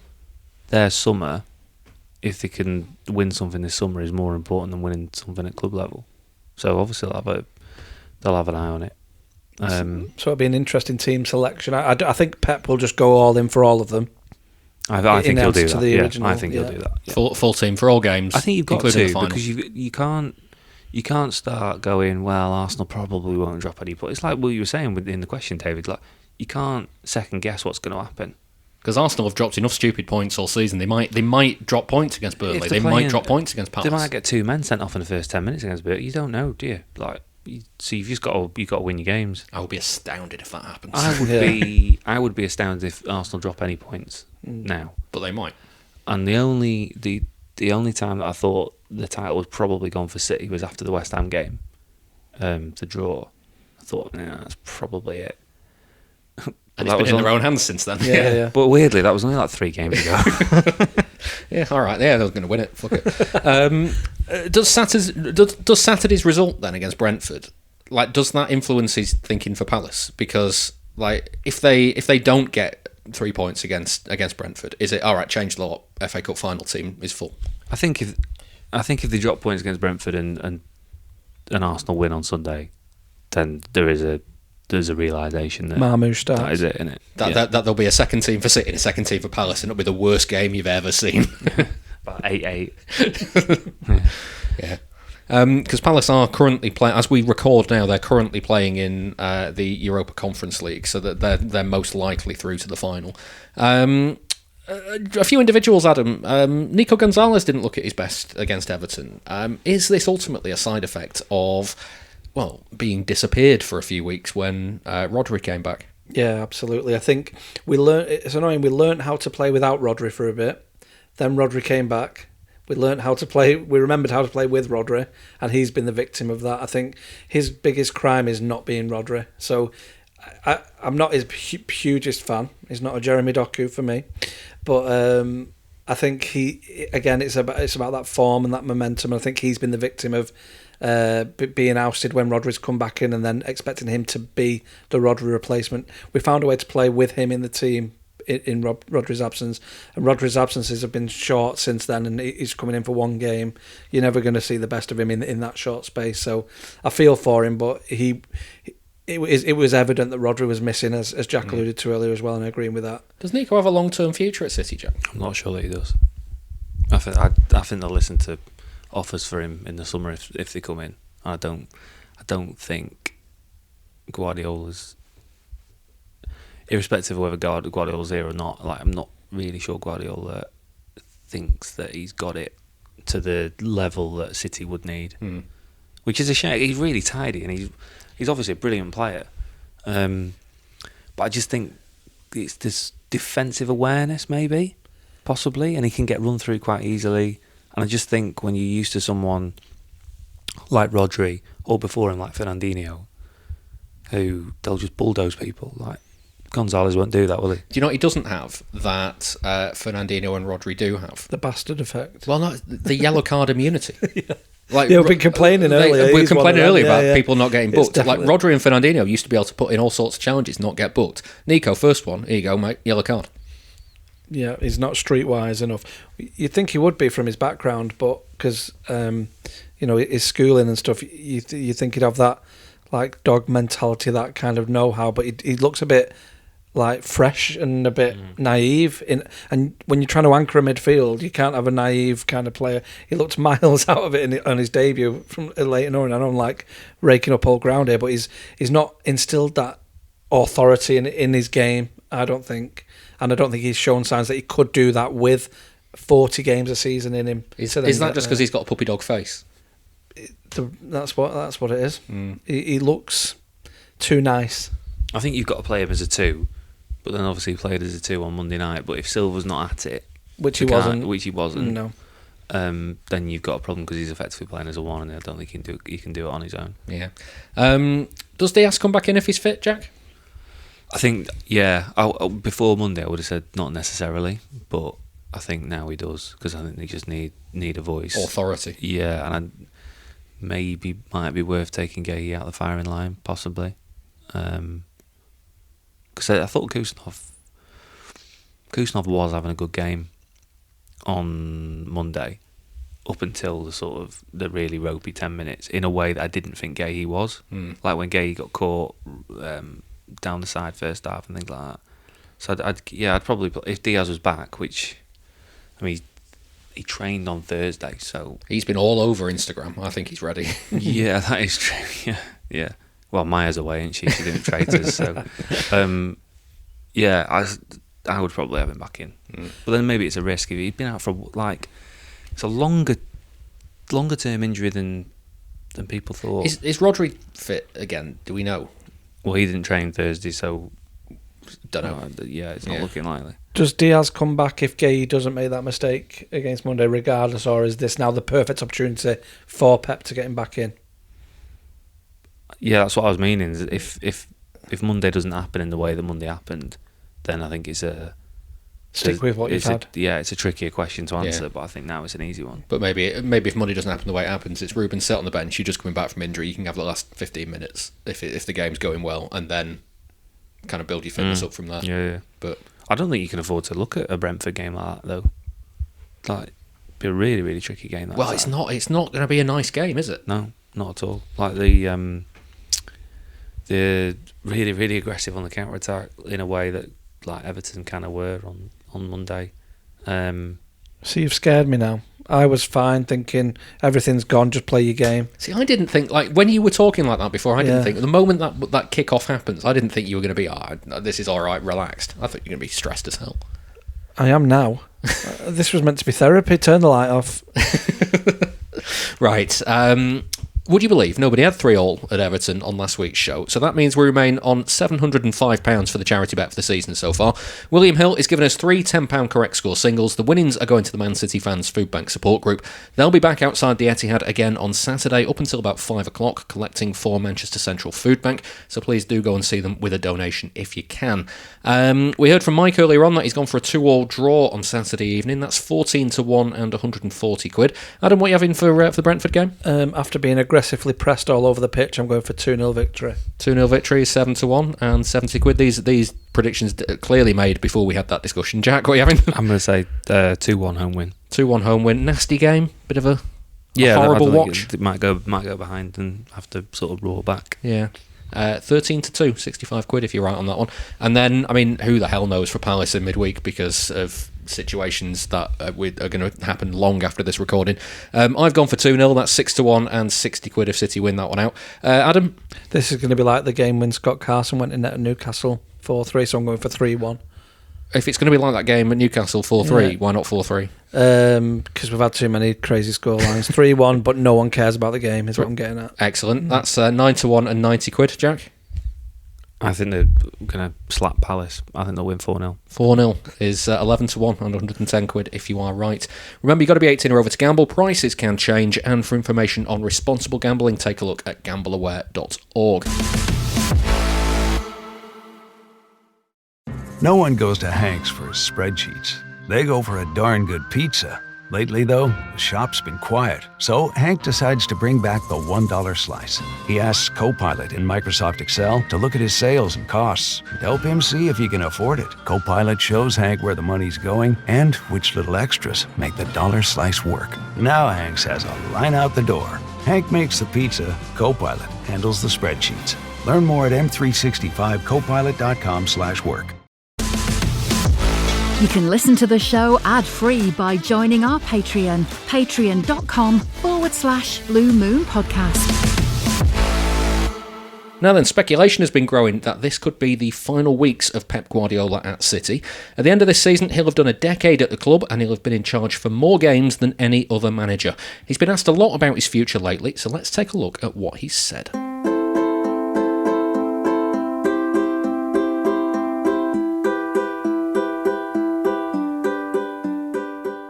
their summer, if they can win something this summer, is more important than winning something at club level. So obviously they'll have an eye on it. So it'll be an interesting team selection. I think Pep will just go all in for all of them. I think he'll do that. Original, I think he'll do that. Yeah. Full team for all games. I think you've got to, the final. because you can't start going, well, Arsenal probably won't drop any points. It's like what you were saying in the question, David. Like, you can't second guess what's going to happen. Because Arsenal have dropped enough stupid points all season. They might drop points against Burnley. They might drop points against Palace. They might get 2 men sent off in the first 10 minutes against Burnley. You don't know, do you? Like, so you've just got to win your games. I would be astounded if that happens. I would be astounded if Arsenal drop any points now. But they might. And the only time that I thought the title was probably gone for City was after the West Ham game, the draw. I thought, that's probably it. And it's been in their own hands since then. Yeah. But weirdly, that was only like 3 games ago. Yeah, all right. Yeah, they were going to win it. Fuck it. Does Saturday's result then against Brentford, like, does that influence his thinking for Palace? Because, like, if they don't get 3 points against Brentford, is it all right? Change the lot. FA Cup final team is full. I think if they drop points against Brentford and Arsenal win on Sunday, then there is a there's a realisation that Marmoush starts. that is it, isn't it? That there'll be a second team for City and a second team for Palace, and it'll be the worst game you've ever seen. About 8-8. Yeah. Because Palace are currently playing, as we record now, they're currently playing in the Europa Conference League, so that they're most likely through to the final. A few individuals, Adam. Nico Gonzalez didn't look at his best against Everton. Is this ultimately a side effect of, being disappeared for a few weeks when Rodri came back? Yeah, absolutely. I think it's annoying, we learned how to play without Rodri for a bit. Then Rodri came back. We remembered how to play with Rodri, and he's been the victim of that. I think his biggest crime is not being Rodri. So I'm not his hugest fan. He's not a Jeremy Doku for me. But I think it's about that form and that momentum. I think he's been the victim of being ousted when Rodri's come back in and then expecting him to be the Rodri replacement. We found a way to play with him in the team in Rodri's absence, and Rodri's absences have been short since then, and he's coming in for one game. You're never going to see the best of him in that short space, so I feel for him, but it was evident that Rodri was missing, as Jack alluded to earlier as well, and I agree with that. Does Nico have a long-term future at City, Jack? I'm not sure that he does. I think they'll listen to offers for him in the summer if they come in. I don't think Guardiola's, irrespective of whether Guardiola's here or not, I'm not really sure Guardiola thinks that he's got it to the level that City would need, which is a shame. He's really tidy, and he's obviously a brilliant player, but I just think it's this defensive awareness, maybe, possibly, and he can get run through quite easily. And I just think when you're used to someone like Rodri, or before him like Fernandinho, who they'll just bulldoze people, like Gonzalez won't do that, will he? Do you know what he doesn't have that Fernandinho and Rodri do have? The bastard effect. Well, no, the yellow card immunity. Yeah. We've been complaining earlier. We were complaining earlier about people not getting booked. Like Rodri and Fernandinho used to be able to put in all sorts of challenges, not get booked. Nico, first one, here you go, mate, yellow card. Yeah, he's not streetwise enough. You'd think he would be from his background, but because his schooling and stuff, you think he'd have that like dog mentality, that kind of know-how. But he looks a bit like fresh and a bit naive. And when you're trying to anchor a midfield, you can't have a naive kind of player. He looked miles out of it on his debut from Leighton Orient. I know I'm like raking up all ground here, but he's not instilled that authority in his game, I don't think. And I don't think he's shown signs that he could do that with 40 games a season in him. Is that just because he's got a puppy dog face? That's what it is. He looks too nice. I think you've got to play him as a 2, but then obviously he played as a 2 on Monday night. But if Silva's not at it, which he wasn't, no, then you've got a problem because he's effectively playing as a 1, and I don't think he can do it on his own. Yeah. Does Diaz come back in if he's fit, Jack? I think, yeah. Before Monday, I would have said not necessarily, but I think now he does, because I think they just need a voice, authority. Yeah, and might be worth taking Gaughan out of the firing line, possibly. Because I thought Kusanov was having a good game on Monday, up until the really ropey 10 minutes, in a way that I didn't think Gaughan was. Like when Gaughan got caught down the side first half and things like that. So I'd probably, if Diaz was back, which, I mean, he trained on Thursday, so he's been all over Instagram. I think he's ready. Yeah, that is true. Yeah. Well, Maya's away, isn't she? She didn't trade us, so I would probably have him back in. But then maybe it's a risk if he'd been out for it's a longer term injury than people thought. Is Rodri fit again? Do we know? Well, he didn't train Thursday, so don't know. It's not looking likely. Does Diaz come back if Gaughan doesn't make that mistake against Monday, regardless, or is this now the perfect opportunity for Pep to get him back in? Yeah, that's what I was meaning. If Monday doesn't happen in the way that Monday happened, then I think it's a stick with what you've had. It's a trickier question to answer, but I think now it's an easy one. But maybe if Monday doesn't happen the way it happens, it's Ruben set on the bench. You're just coming back from injury. You can have the last 15 minutes if the game's going well, and then kind of build your fitness up from there. Yeah. But I don't think you can afford to look at a Brentford game like that, though. Like, it'd be a really, really tricky game. It's not going to be a nice game, is it? No, not at all. Like the They're really, really aggressive on the counter-attack in a way that like Everton kind of were on Monday. So you've scared me now. I was fine thinking everything's gone, just play your game. See, I didn't think, like, when you were talking like that before, I didn't think, the moment that kick-off happens, I didn't think you were going to be, this is all right, relaxed. I thought you were going to be stressed as hell. I am now. This was meant to be therapy. Turn the light off. Right. Would you believe nobody had 3-3 at Everton on last week's show? So that means we remain on £705 for the charity bet for the season so far. William Hill is giving us 3 £10 correct score singles. The winnings are going to the Man City fans food bank support group. They'll be back outside the Etihad again on Saturday up until about 5 o'clock collecting for Manchester Central Food Bank. So please do go and see them with a donation if you can. We heard from Mike earlier on that he's gone for a 2-2 draw on Saturday evening. That's 14-1 and £140. Adam, what are you having for the Brentford game? After being aggressively pressed all over the pitch, I'm going for 2-0 victory. 2-0 victory is 7-1 and £70. These predictions clearly made before we had that discussion. Jack, what are you having? I'm going to say 2-1 home win. 2-1 home win. Nasty game. Bit of a horrible watch. It might go behind and have to sort of roar back. Yeah. 13-2, £65 if you're right on that one. And then, I mean, who the hell knows for Palace in midweek because of situations that are going to happen long after this recording. I've gone for 2-0. That's 6-1 and £60 if City win that one out. Adam? This is going to be like the game when Scott Carson went in at Newcastle 4-3, so I'm going for 3-1. If it's going to be like that game at Newcastle 4-3, why not 4-3? Because we've had too many crazy scorelines. 3-1, but no one cares about the game, is what I'm getting at. Excellent. That's 9-1 and £90. Jack? I think they're going to slap Palace. I think they'll win 4-0. 4-0 is 11-1 and £110 if you are right. Remember, you've got to be 18 or over to gamble. Prices can change. And for information on responsible gambling, take a look at gambleaware.org. No one goes to Hank's for his spreadsheets. They go for a darn good pizza. Lately, though, the shop's been quiet, so Hank decides to bring back the $1 slice. He asks Copilot in Microsoft Excel to look at his sales and costs and help him see if he can afford it. Copilot shows Hank where the money's going and which little extras make the dollar slice work. Now Hank has a line out the door. Hank makes the pizza, Copilot handles the spreadsheets. Learn more at m365copilot.com/work. You can listen to the show ad-free by joining our Patreon, patreon.com/Blue Moon Podcast. Now then, speculation has been growing that this could be the final weeks of Pep Guardiola at City. At the end of this season, he'll have done a decade at the club and he'll have been in charge for more games than any other manager. He's been asked a lot about his future lately, so let's take a look at what he's said.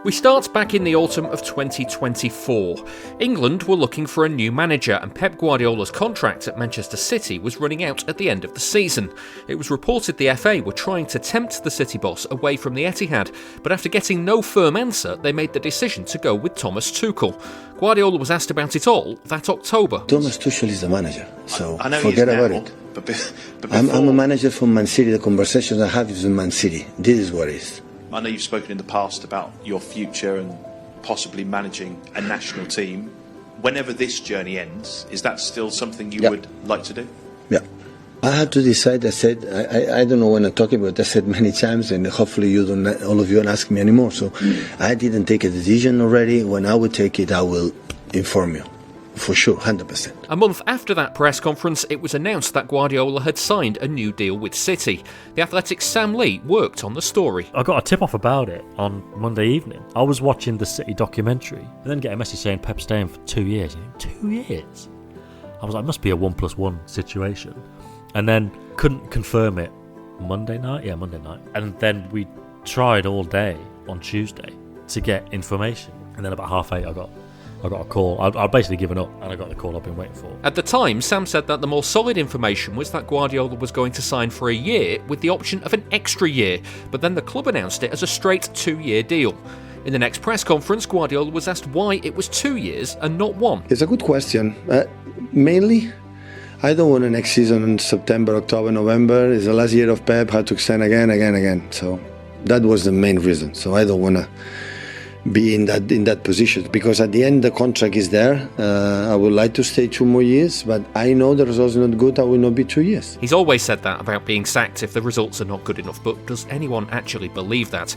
We start back in the autumn of 2024. England were looking for a new manager and Pep Guardiola's contract at Manchester City was running out at the end of the season. It was reported the FA were trying to tempt the City boss away from the Etihad, but after getting no firm answer, they made the decision to go with Thomas Tuchel. Guardiola was asked about it all that October. Thomas Tuchel is the manager, so I know forget about now, it. But before, I'm a manager from Man City. The conversations I have is in Man City. This is what it is. I know you've spoken in the past about your future and possibly managing a national team. Whenever this journey ends, is that still something you would like to do? Yeah. I had to decide. I said, I don't know when I'm talking about. I said many times, and hopefully you don't, all of you don't ask me anymore. So I didn't take a decision already. When I would take it, I will inform you. For sure, 100%. A month after that press conference, it was announced that Guardiola had signed a new deal with City. The Athletic's Sam Lee worked on the story. I got a tip-off about it on Monday evening. I was watching the City documentary and then get a message saying Pep's staying for 2 years. 2 years? I was like, it must be a 1+1 situation. And then couldn't confirm it Monday night. And then we tried all day on Tuesday to get information. And then about 8:30 I got a call. I'd basically given up and I got the call I've been waiting for. At the time, Sam said that the more solid information was that Guardiola was going to sign for a year with the option of an extra year, but then the club announced it as a straight 2-year deal. In the next press conference, Guardiola was asked why it was 2 years and not 1. It's a good question. Mainly, I don't want the next season in September, October, November. It's the last year of Pep, had to extend again. So that was the main reason. So I don't want to be in that position, because at the end the contract is there. I would like to stay 2 more years, but I know the results are not good. I will not be 2 years. He's always said that about being sacked if the results are not good enough, but does anyone actually believe that?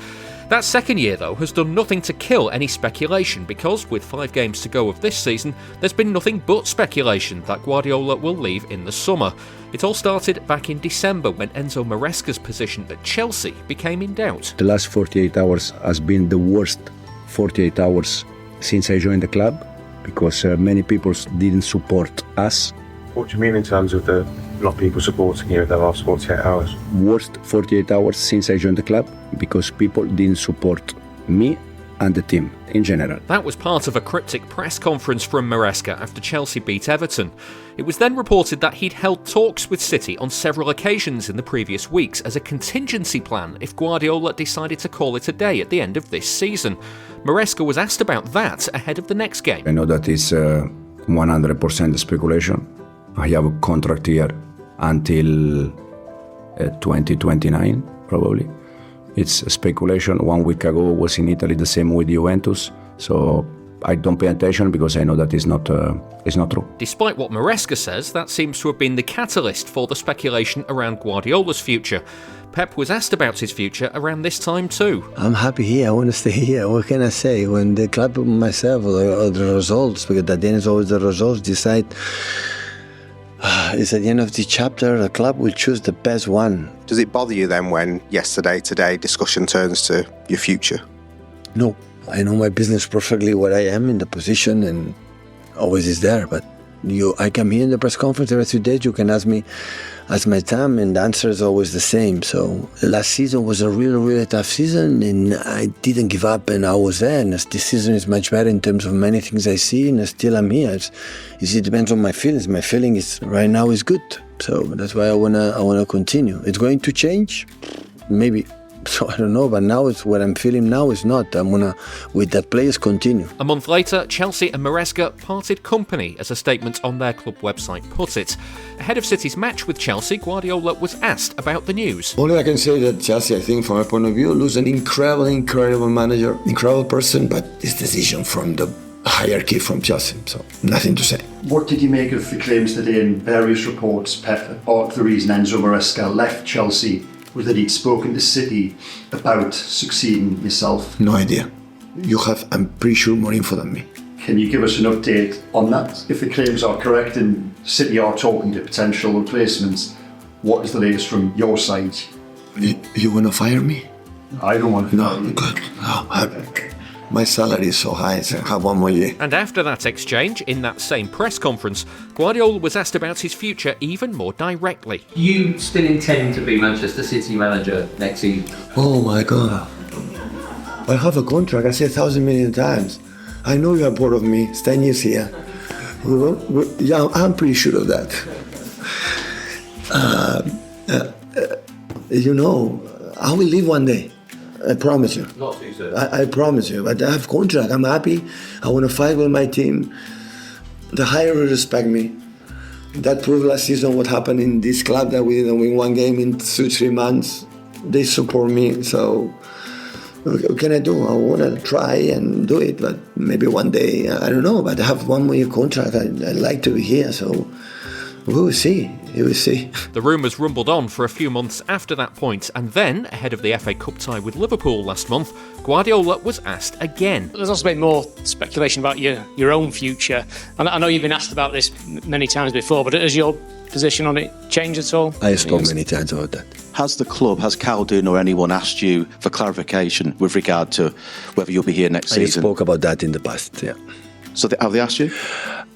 That second year, though, has done nothing to kill any speculation, because with 5 games to go of this season, there's been nothing but speculation that Guardiola will leave in the summer. It all started back in December when Enzo Maresca's position at Chelsea became in doubt. The last 48 hours has been the worst 48 hours since I joined the club, because many people didn't support us. What do you mean in terms of a lot of people supporting you in the last 48 hours? Worst 48 hours since I joined the club, because people didn't support me and the team in general. That was part of a cryptic press conference from Maresca after Chelsea beat Everton. It was then reported that he'd held talks with City on several occasions in the previous weeks as a contingency plan if Guardiola decided to call it a day at the end of this season. Maresca was asked about that ahead of the next game. I know that it's 100% speculation. I have a contract here until 2029, probably. It's a speculation. 1 week ago I was in Italy, the same with Juventus. So I don't pay attention because I know that it's not true. Despite what Maresca says, that seems to have been the catalyst for the speculation around Guardiola's future. Pep was asked about his future around this time too. I'm happy here. I want to stay here. What can I say? When the club, myself, or the results, because at the end it's always the results, decide. It's at the end of the chapter, the club will choose the best one. Does it bother you then when today discussion turns to your future? No, I know my business perfectly, what I am in the position, and always is there. But I come here in the press conference every 2 days, you can ask me my time, and the answer is always the same. So the last season was a really, really tough season, and I didn't give up, and I was there. And this season is much better in terms of many things I see, and still I'm here. It depends on my feelings. My feeling is right now is good, so that's why I wanna continue. It's going to change, maybe. So I don't know, but now it's what I'm feeling now is not. I'm gonna, with that players, continue. A month later, Chelsea and Maresca parted company, as a statement on their club website put it. Ahead of City's match with Chelsea, Guardiola was asked about the news. Only I can say that Chelsea, I think, from my point of view, lose an incredible manager, incredible person, but this decision from the hierarchy from Chelsea, so nothing to say. What did you make of the claims today in various reports, Pep, part of the reason Enzo Maresca left Chelsea was that he'd spoken to City about succeeding yourself? No idea. You have, I'm pretty sure, more info than me. Can you give us an update on that? If the claims are correct and City are talking to potential replacements, what is the latest from your side? You want to fire me? I don't want to fire you. Good. No, my salary is so high, so I have 1 more year. And after that exchange, in that same press conference, Guardiola was asked about his future even more directly. You still intend to be Manchester City manager next season? Oh my God. I have a contract, I said 1,000 million times. I know you are bored of me, it's 10 years here. Yeah, I'm pretty sure of that. I will leave one day. I promise you. Not too soon. I promise you. But I have contract. I'm happy. I want to fight with my team. The higher will respect me. That proved last season what happened in this club, that we didn't win 1 game in 2-3 months. They support me. So what can I do? I want to try and do it. But maybe one day, I don't know. But I have 1 more year contract. I'd like to be here. So we will see. You will see. The rumours rumbled on for a few months after that point, and then, ahead of the FA Cup tie with Liverpool last month, Guardiola was asked again. There's also been more speculation about your own future. And I know you've been asked about this many times before, but has your position on it changed at all? I spoke many times about that. Has the club, has Gaughan or anyone asked you for clarification with regard to whether you'll be here next season? I spoke about that in the past, yeah. So have they asked you?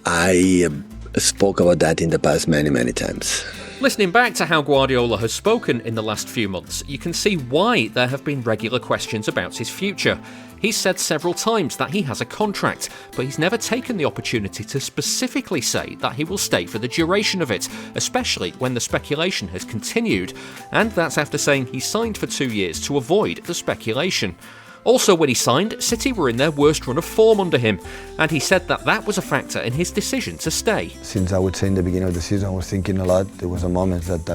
I spoke about that in the past many times. Listening back to how Guardiola has spoken in the last few months, you can see why there have been regular questions about his future. He's said several times that he has a contract, but he's never taken the opportunity to specifically say that he will stay for the duration of it, especially when the speculation has continued, and that's after saying he signed for 2 years to avoid the speculation. Also, when he signed, City were in their worst run of form under him, and he said that that was a factor in his decision to stay. Since I would say in the beginning of the season, I was thinking a lot. There was a moment that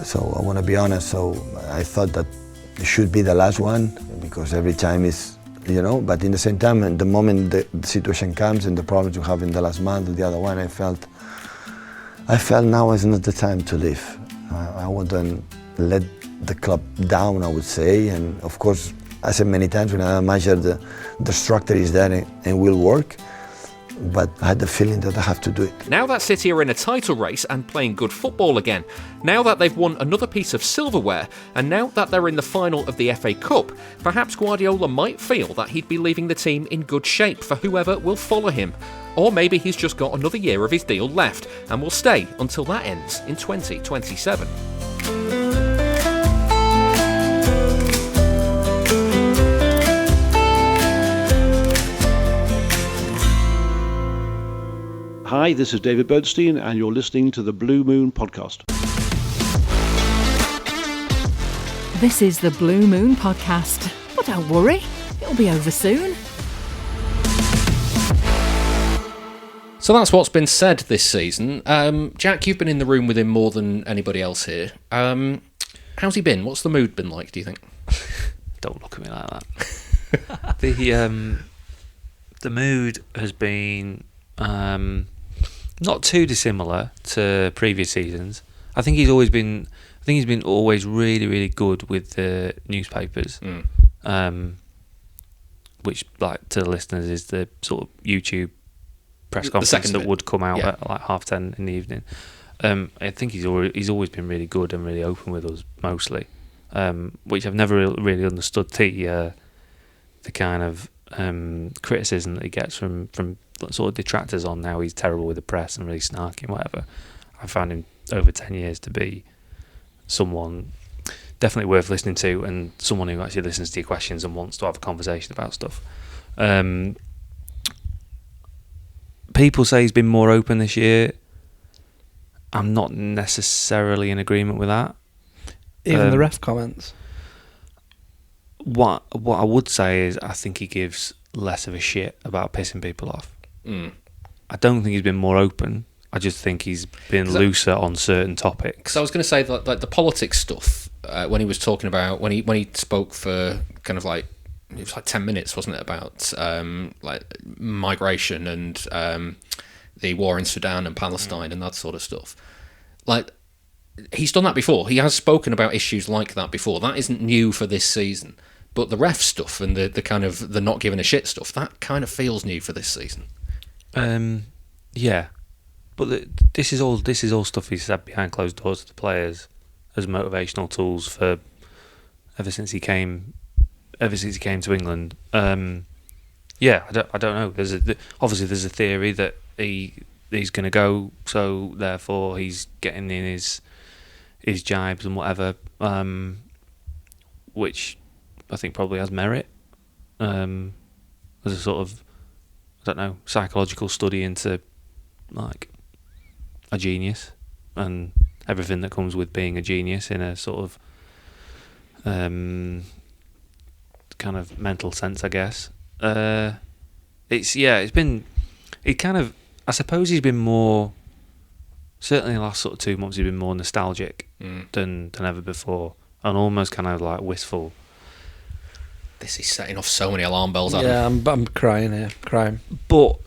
so I want to be honest, so I thought that it should be the last one, because every time is you know. But in the same time, at the moment the situation comes and the problems you have in the last month, the other one, I felt now is not the time to leave. I wouldn't let the club down, I would say. And of course, I said many times, when I imagine the structure is there and will work. But I had the feeling that I have to do it. Now that City are in a title race and playing good football again, now that they've won another piece of silverware, and now that they're in the final of the FA Cup, perhaps Guardiola might feel that he'd be leaving the team in good shape for whoever will follow him. Or maybe he's just got another year of his deal left and will stay until that ends in 2027. Hi, this is David Bernstein, and you're listening to the Blue Moon Podcast. This is the Blue Moon Podcast. But don't worry, it'll be over soon. So that's what's been said this season. Jack, you've been in the room with him more than anybody else here. How's he been? What's the mood been like, do you think? Don't look at me like that. The mood has been not too dissimilar to previous seasons. I think he's been always really, really good with the newspapers, which, like, to the listeners, is the sort of YouTube press conference that would come out at like 10:30 in the evening. I think he's always been really good and really open with us mostly, which I've never really understood the kind of criticism that he gets from sort of detractors on how he's terrible with the press and really snarky and whatever. I found him over 10 years to be someone definitely worth listening to, and someone who actually listens to your questions and wants to have a conversation about stuff. People say he's been more open this year. I'm not necessarily in agreement with that. Even the ref comments. What I would say is I think he gives less of a shit about pissing people off. I don't think he's been more open. I just think he's been looser on certain topics. Because I was going to say that, like, the politics stuff, when he was talking about, when he spoke for kind of like, it was like 10 minutes, wasn't it, about like migration and the war in Sudan and Palestine and that sort of stuff. Like, he's done that before. He has spoken about issues like that before. That isn't new for this season. But the ref stuff and the kind of the not giving a shit stuff, that kind of feels new for this season. Yeah, but this is all stuff he's said behind closed doors to the players as motivational tools for ever since he came to England. Yeah, I don't know. Obviously there's a theory that he's going to go, so therefore he's getting in his jibes and whatever, which I think probably has merit as a sort of, I don't know, psychological study into like a genius and everything that comes with being a genius in a sort of kind of mental sense, I guess. I suppose he's been more, certainly in the last sort of 2 months, he's been more nostalgic than ever before, and almost kind of like wistful. This is setting off so many alarm bells. I'm crying here, crying. But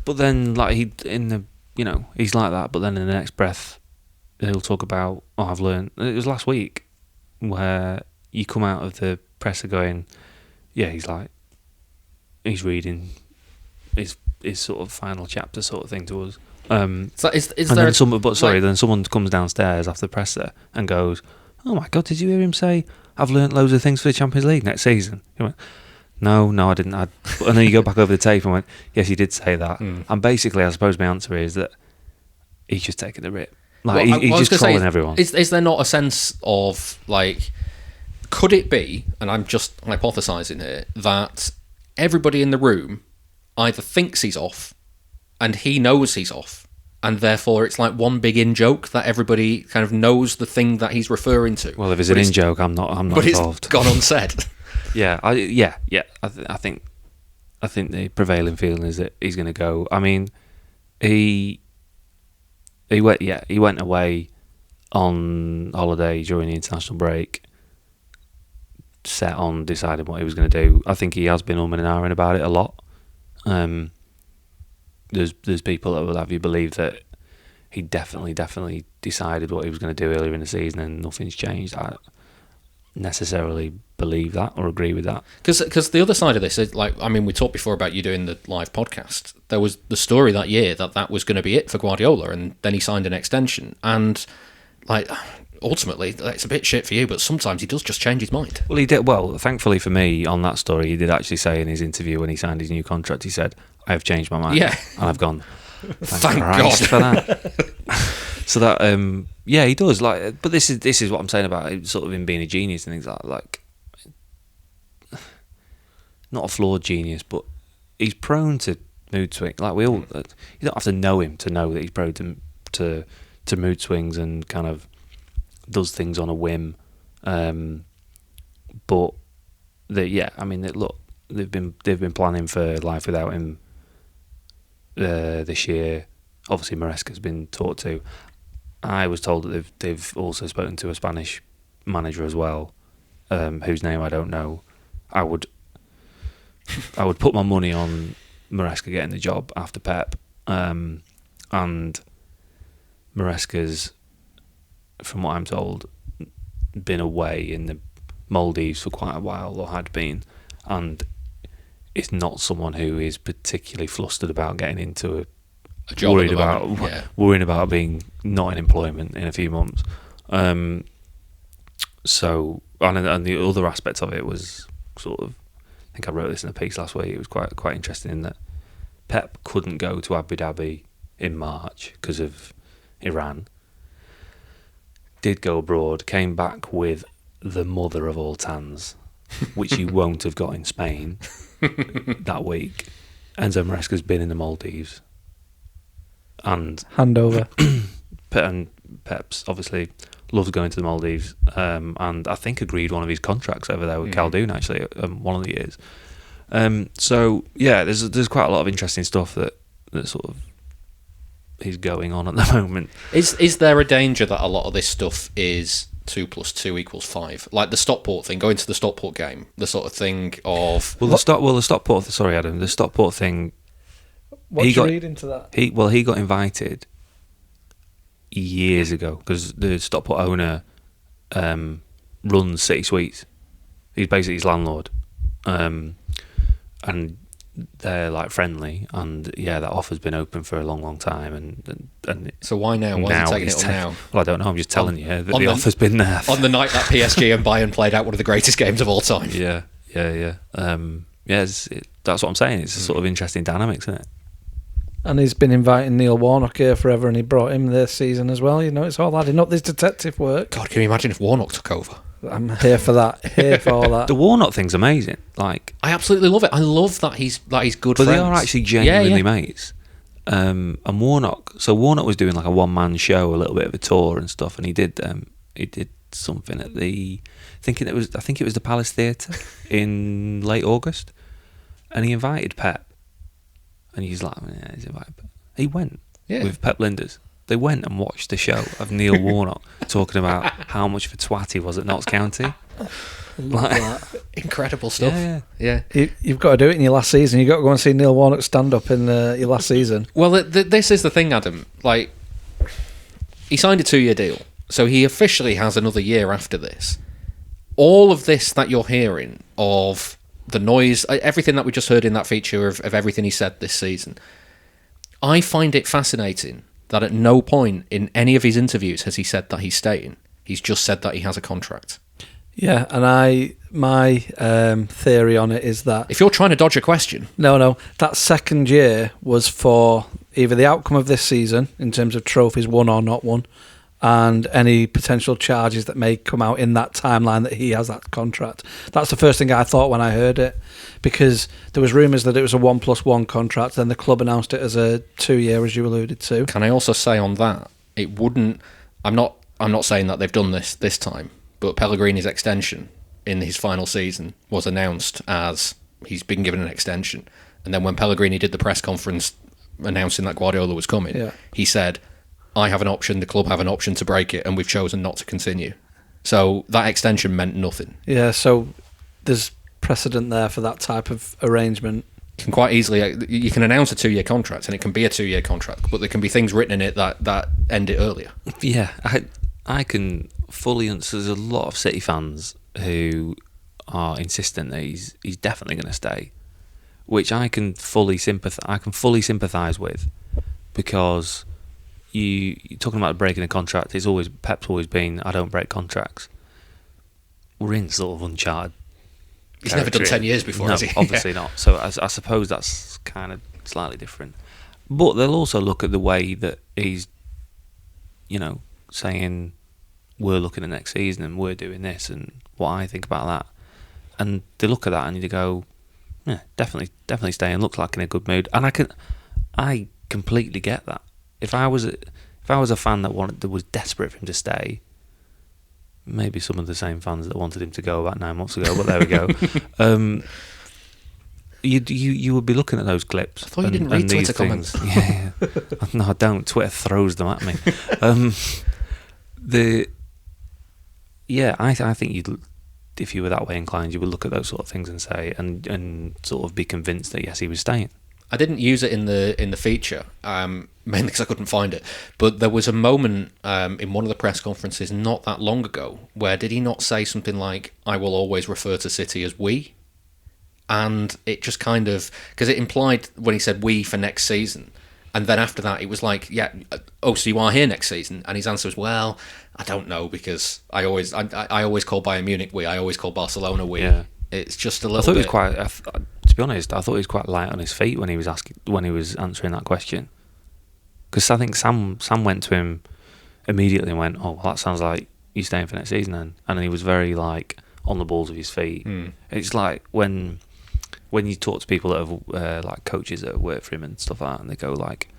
then, like, he's like that. But then in the next breath, he'll talk about, I've learned. It was last week where you come out of the presser going, yeah, he's reading his sort of final chapter sort of thing to us. Then someone comes downstairs after the presser and goes, oh my God, did you hear him say, I've learnt loads of things for the Champions League next season? He went, no, I didn't. And then you go back over the tape and went, yes, you did say that. And basically, I suppose my answer is that he's just taking the rip. Like, he's just trolling everyone. Is there not a sense of, like, could it be, and I'm just hypothesising here, that everybody in the room either thinks he's off and he knows he's off, and therefore it's like one big in-joke that everybody kind of knows the thing that he's referring to? Well, if it's an in-joke, I'm not involved. But it's gone unsaid. I think the prevailing feeling is that he's going to go. I mean, he went away on holiday during the international break set on deciding what he was going to do. I think he has been umming and ahhing about it a lot. There's people that will have you believe that he definitely decided what he was going to do earlier in the season and nothing's changed. I don't necessarily believe that or agree with that. Because the other side of this is, like, I mean, we talked before about you doing the live podcast. There was the story that year that was going to be it for Guardiola, and then he signed an extension. And, like, ultimately, it's a bit shit for you, but sometimes he does just change his mind. Well, he did. Well, thankfully for me, on that story, he did actually say in his interview when he signed his new contract, he said, "I have changed my mind." Yeah. And I've gone, Thank Christ God for that. So that, yeah, he does. Like, but this is what I'm saying about it, sort of him being a genius and things like not a flawed genius, but he's prone to mood swings. Like, we all, you don't have to know him to know that he's prone to mood swings and kind of does things on a whim. But I mean, look, they've been planning for life without him this year. Obviously, Maresca's been talked to. I was told that they've also spoken to a Spanish manager as well, whose name I don't know. I would put my money on Maresca getting the job after Pep, and Maresca's, from what I'm told, been away in the Maldives for quite a while, or had been, and it's not someone who is particularly flustered about getting into a job, worrying about being not in employment in a few months. So, and the other aspect of it was sort of, I think I wrote this in a piece last week. It was quite interesting in that Pep couldn't go to Abu Dhabi in March because of Iran. Did go abroad, came back with the mother of all tans, which you won't have got in Spain that week. Enzo Maresca's been in the Maldives. And handover. And Pep's obviously loves going to the Maldives, and I think agreed one of his contracts over there with Khaldoon, actually, one of the years. So yeah, there's quite a lot of interesting stuff that sort of is going on at the moment. Is there a danger that a lot of this stuff is 2 + 2 = 5? Like the Stockport thing, going to the Stockport game, the sort of thing of... the Stockport... Sorry, Adam. The Stockport thing... What's you read into that? He got invited years ago because the Stockport owner runs City Suites. He's basically his landlord, and they're like friendly. And yeah, that offer's been open for a long time. And so why now? Why is he taking it up now? Well, I don't know. I'm just telling you that the offer's been there on the night that PSG and Bayern played out one of the greatest games of all time. Yeah. That's what I'm saying. It's a sort of interesting dynamics, isn't it? And he's been inviting Neil Warnock here forever, and he brought him this season as well. You know, it's all adding up, this detective work. God, can you imagine if Warnock took over? I'm here for that. Here for all that. The Warnock thing's amazing. Like, I absolutely love it. I love that he's good friends. But they are actually genuinely mates. And Warnock was doing like a one-man show, a little bit of a tour and stuff, and he did something at I think it was the Palace Theatre in late August, and he invited Pep. And he's like, yeah, he's invited. He went with Pep Linders. They went and watched the show of Neil Warnock talking about how much of a twat he was at Notts County. Incredible stuff. Yeah. You've got to do it in your last season. You've got to go and see Neil Warnock stand up in your last season. Well, this is the thing, Adam. Like, he signed a 2-year deal, so he officially has another year after this. All of this that you're hearing of the noise, everything that we just heard in that feature of everything he said this season, I find it fascinating that at no point in any of his interviews has he said that he's staying. He's just said that he has a contract. Yeah, and my theory on it is that... If you're trying to dodge a question... No, that second year was for either the outcome of this season, in terms of trophies won or not won, and any potential charges that may come out in that timeline that he has that contract. That's the first thing I thought when I heard it, because there was rumours that it was a 1+1 contract, then the club announced it as a 2-year, as you alluded to. Can I also say on that, it wouldn't... I'm not saying that they've done this time, but Pellegrini's extension in his final season was announced as he's been given an extension. And then when Pellegrini did the press conference announcing that Guardiola was coming, he said, I have an option, the club have an option to break it, and we've chosen not to continue. So that extension meant nothing. Yeah, so there's precedent there for that type of arrangement. You can quite easily, you can announce a 2-year contract, and it can be a 2-year contract, but there can be things written in it that end it earlier. Yeah, I can fully understand. There's a lot of City fans who are insistent that he's definitely going to stay, which I can fully sympathise with, because you're talking about breaking a contract. Pep's always been, I don't break contracts. We're in sort of uncharted. He's never done 10 years before, no, has he? Obviously not. So I suppose that's kind of slightly different. But they'll also look at the way that he's, saying we're looking at next season and we're doing this and what I think about that. And they look at that and you go, yeah, definitely staying. Looks like in a good mood. And I completely get that. If I was a fan that was desperate for him to stay, maybe some of the same fans that wanted him to go about 9 months ago, but there we go. You would be looking at those clips. I thought you didn't read Twitter comments. Yeah. No, I don't. Twitter throws them at me. I think if you were that way inclined, you would look at those sort of things and say, and sort of be convinced that yes, he was staying. I didn't use it in the feature, mainly because I couldn't find it. But there was a moment in one of the press conferences not that long ago where did he not say something like, "I will always refer to City as we," and it just kind of, because it implied when he said "we" for next season, and then after that it was like, "Yeah, oh, so you are here next season?" And his answer was, "Well, I don't know, because I always call Bayern Munich we, I always call Barcelona we." Yeah. It's just a little. I thought bit. He was quite. To be honest, I thought he was quite light on his feet when he was answering that question. Because I think Sam went to him immediately and went, "Oh, well, that sounds like you're staying for next season then." And he was very on the balls of his feet. It's like when you talk to people that have like coaches that have worked for him and stuff like that, and they go like,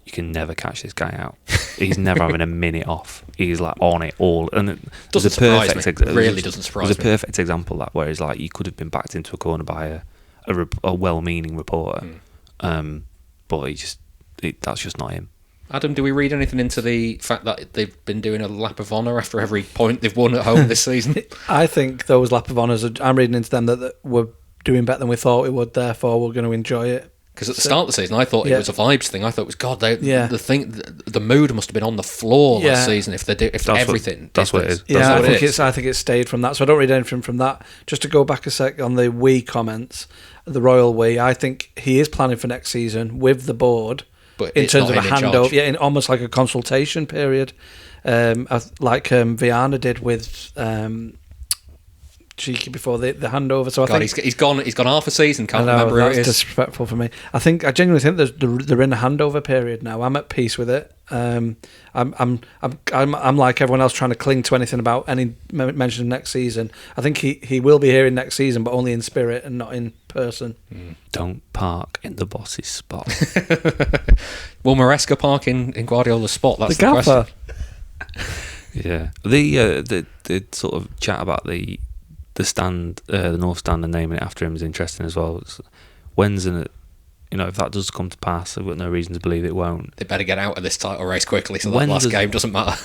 "You can never catch this guy out. He's never having a minute off. He's like on it all." And it doesn't surprise me. Really doesn't surprise me. It was a perfect example of that, where it's like you could have been backed into a corner by a well-meaning reporter, but that's just not him. Adam, do we read anything into the fact that they've been doing a lap of honour after every point they've won at home this season? I think those lap of honours, I'm reading into them that we're doing better than we thought we would, therefore we're going to enjoy it. Because at the start of the season, I thought it was a vibes thing. I thought it was the mood must have been on the floor last season if everything. That's what it is. Yeah, I think it's stayed from that. So I don't read anything from that. Just to go back a sec on the we comments, the royal we. I think he is planning for next season with the board, but in terms of a handover, in almost like a consultation period, like Viana did with. Cheeky before the handover. So I think he's gone half a season. Can't remember who it is. Disrespectful for me. I genuinely think they're in a handover period now. I'm at peace with it. I'm like everyone else trying to cling to anything about any mention of next season. I think he will be here in next season, but only in spirit and not in person. Don't park in the boss's spot. Will Maresca park in Guardiola's spot? That's the question. Yeah. The sort of chat about the stand, the North Stand, and naming it after him is interesting as well. If that does come to pass, I've got no reason to believe it won't. They better get out of this title race quickly, so that last game doesn't matter.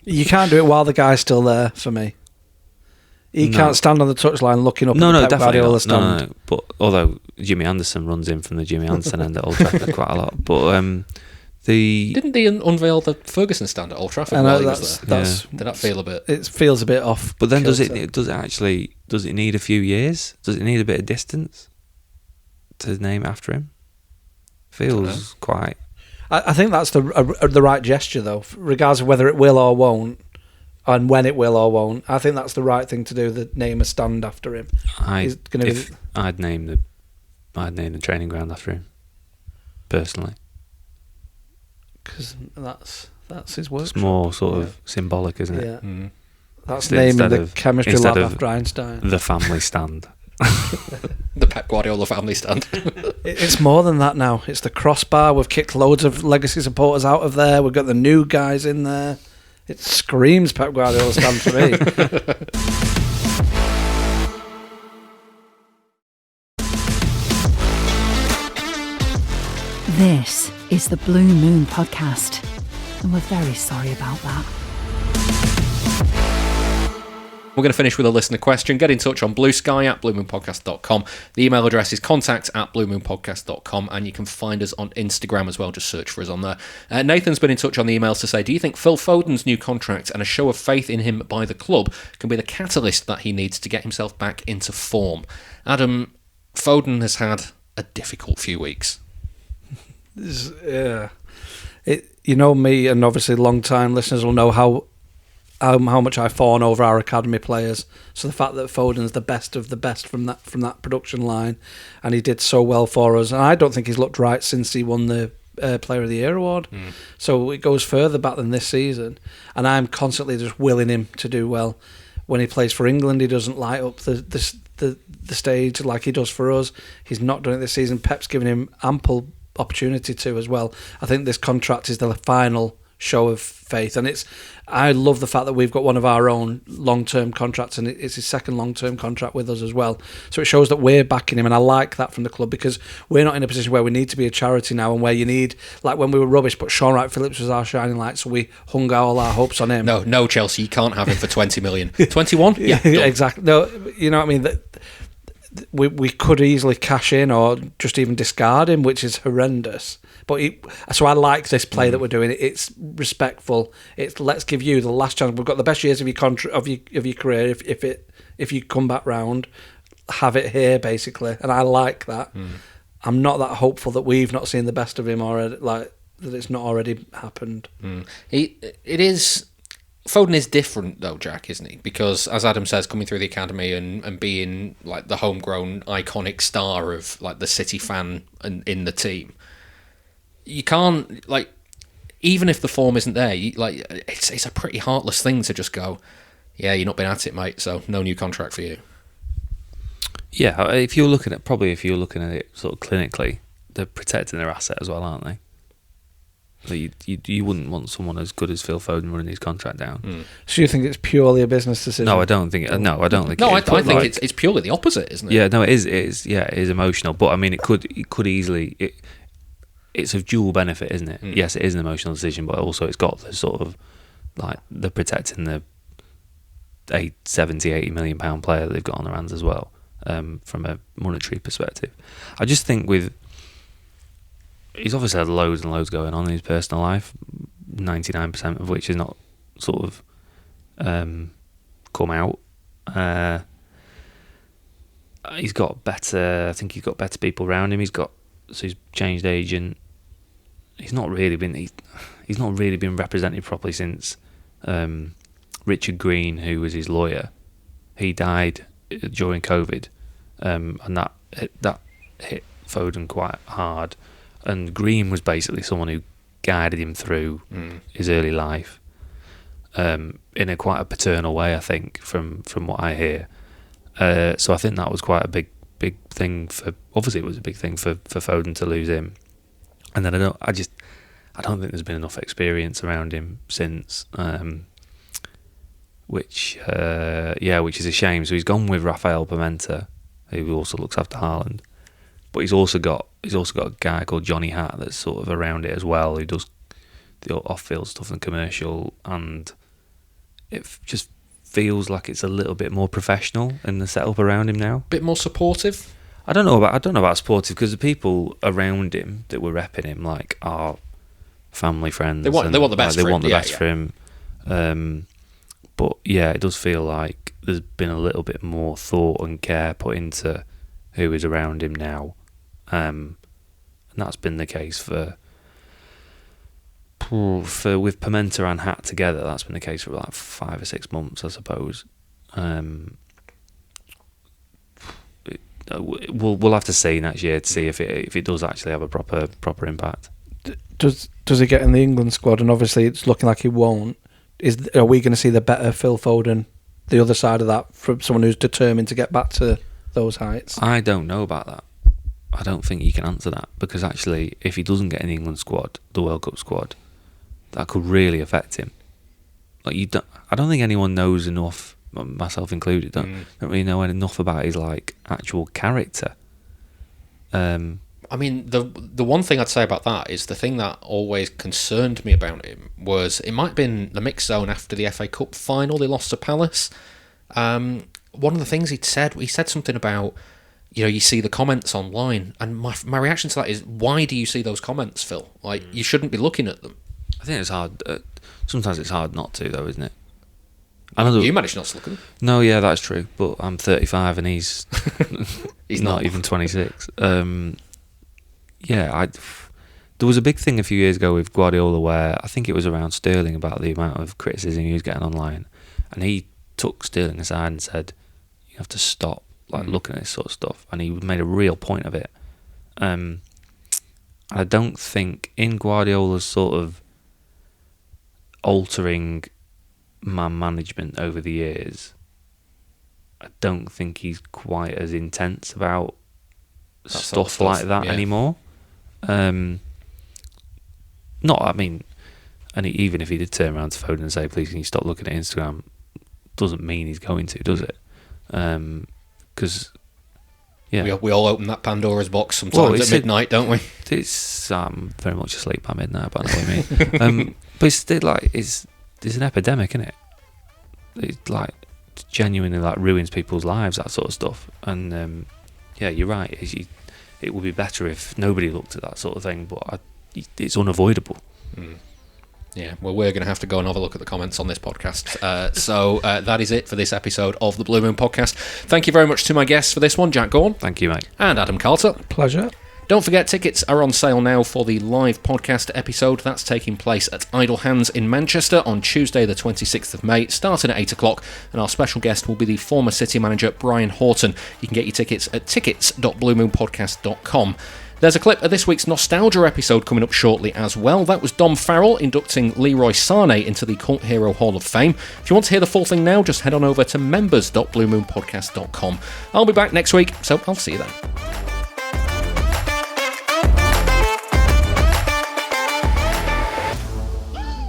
You can't do it while the guy's still there. For me, he can't stand on the touchline looking up. at the Pep Guardiola stand. No. But although Jimmy Anderson runs in from the Jimmy Anderson end at Old Trafford quite a lot, but didn't they unveil the Ferguson stand at Old Trafford while he was there? Did that feel a bit? It feels a bit off. But then does it need a few years? Does it need a bit of distance to name it after him? Feels quite. I think that's the right gesture, though, regardless of whether it will or won't, and when it will or won't. I think that's the right thing to do. That name a stand after him. I'd name the training ground after him, personally. Because that's his work. It's more sort of symbolic, isn't it? Yeah. That's naming the chemistry lab after Einstein. The family stand. The Pep Guardiola family stand. It's more than that now. It's the crossbar. We've kicked loads of legacy supporters out of there. We've got the new guys in there. It screams Pep Guardiola stand for me. This is the Blue Moon Podcast, and we're very sorry about that. We're going to finish with a listener question. Get in touch on Blue Sky at bluemoonpodcast.com. The email address is contact@bluemoonpodcast.com, and you can find us on Instagram as well. Just search for us on there. Nathan's been in touch on the emails to say, do you think Phil Foden's new contract and a show of faith in him by the club can be the catalyst that he needs to get himself back into form? Adam, Foden has had a difficult few weeks. Yeah. You know me, and obviously long-time listeners will know how much I fawn over our academy players. So the fact that Foden's the best of the best from that production line, and he did so well for us, and I don't think he's looked right since he won the Player of the Year award. So it goes further back than this season, and I'm constantly just willing him to do well. When he plays for England, he doesn't light up the stage like he does for us. He's not doing it this season. Pep's given him ample opportunity to as well. I think this contract is the final show of faith, and I love the fact that we've got one of our own long-term contracts, and it's his second long-term contract with us as well. So it shows that we're backing him, and I like that from the club, because we're not in a position where we need to be a charity now, and where you need, like when we were rubbish, but Sean Wright-Phillips was our shining light, so we hung all our hopes on him. No, Chelsea, you can't have him for 20 million. 21? Yeah, exactly. No, you know what I mean? We could easily cash in or just even discard him, which is horrendous. But so I like this play that we're doing. It's respectful. It's let's give you the last chance. We've got the best years of your career. If you come back round, have it here basically. And I like that. I'm not that hopeful that we've not seen the best of him already. Like that it's not already happened. It is. Foden is different though, Jack, isn't he? Because as Adam says, coming through the academy and being like the homegrown iconic star of like the City fan and in the team, you can't like, even if the form isn't there, it's a pretty heartless thing to just go, yeah, you've not been at it, mate, so no new contract for you. Yeah, if you're looking at it sort of clinically, they're protecting their asset as well, aren't they? You wouldn't want someone as good as Phil Foden running his contract down. So you think it's purely a business decision? No, I don't think. I don't think. I think it's purely the opposite, isn't it? Yeah, no, it is. Yeah, it is emotional. But I mean, it could easily. It's of dual benefit, isn't it? Yes, it is an emotional decision, but also it's got the sort of like the protecting the 70-80 million pound player that they've got on their hands as well, from a monetary perspective. I just think he's obviously had loads and loads going on in his personal life, 99% of which is not sort of come out. He's got better. I think he's got better people around him. He's changed agent. He's not really been represented properly since Richard Green, who was his lawyer. He died during COVID, and that hit Foden quite hard. And Green was basically someone who guided him through his early life, in a quite a paternal way, I think, from what I hear. So I think that was quite a big thing for. Obviously, it was a big thing for Foden to lose him. And then I don't think there's been enough experience around him since, which is a shame. So he's gone with Rafael Pimenta, who also looks after Haaland. But he's also got a guy called Johnny Hatt that's sort of around it as well, who does the off-field stuff and commercial, and it just feels like it's a little bit more professional in the setup around him now. Bit more supportive. I don't know about supportive, because the people around him that were repping him like are family friends. They want the best. They want the best for him. But yeah, it does feel like there's been a little bit more thought and care put into who is around him now. And that's been the case with Pimenta and Hatt together. That's been the case for like 5 or 6 months, I suppose. We'll have to see next year to see if it does actually have a proper impact. Does he get in the England squad? And obviously, it's looking like he won't. Are we going to see the better Phil Foden, the other side of that, from someone who's determined to get back to those heights? I don't know about that. I don't think you can answer that, because actually, if he doesn't get in the England squad, the World Cup squad, that could really affect him. Like I don't think anyone knows enough, myself included. Don't really know enough about his like actual character. I mean, the one thing I'd say about that is the thing that always concerned me about him was it might have been the mixed zone after the FA Cup final. They lost to Palace. one of the things he said something about, you see the comments online, and my reaction to that is, why do you see those comments, Phil? Like, you shouldn't be looking at them. I think it's hard. Sometimes it's hard not to, though, isn't it? You managed not to look at them. No, yeah, that's true. But I'm 35 and he's he's not even 26. There was a big thing a few years ago with Guardiola where I think it was around Sterling about the amount of criticism he was getting online, and he took Sterling aside and said, "You have to stop looking at this sort of stuff," and he made a real point of it. I don't think in Guardiola's sort of altering man management over the years, I don't think he's quite as intense about stuff like that anymore. Even if he did turn around to Foden and say, "Please, can you stop looking at Instagram?" doesn't mean he's going to, does it? Because we all open that Pandora's box sometimes at midnight, don't we? It's very much asleep by midnight, but I know what you mean. But it's still it's an epidemic, isn't it? It genuinely ruins people's lives, that sort of stuff. And you're right. It would be better if nobody looked at that sort of thing, but it's unavoidable. Yeah, well, we're going to have to go and have a look at the comments on this podcast. So that is it for this episode of the Blue Moon Podcast. Thank you very much to my guests for this one, Jack Gaughan. Thank you, mate. And Adam Carter. Pleasure. Don't forget, tickets are on sale now for the live podcast episode. That's taking place at Idle Hands in Manchester on Tuesday the 26th of May, starting at 8 o'clock, and our special guest will be the former City manager Brian Horton. You can get your tickets at tickets.bluemoonpodcast.com. There's a clip of this week's Nostalgia episode coming up shortly as well. That was Dom Farrell inducting Leroy Sané into the Cult Hero Hall of Fame. If you want to hear the full thing now, just head on over to members.bluemoonpodcast.com. I'll be back next week, so I'll see you then.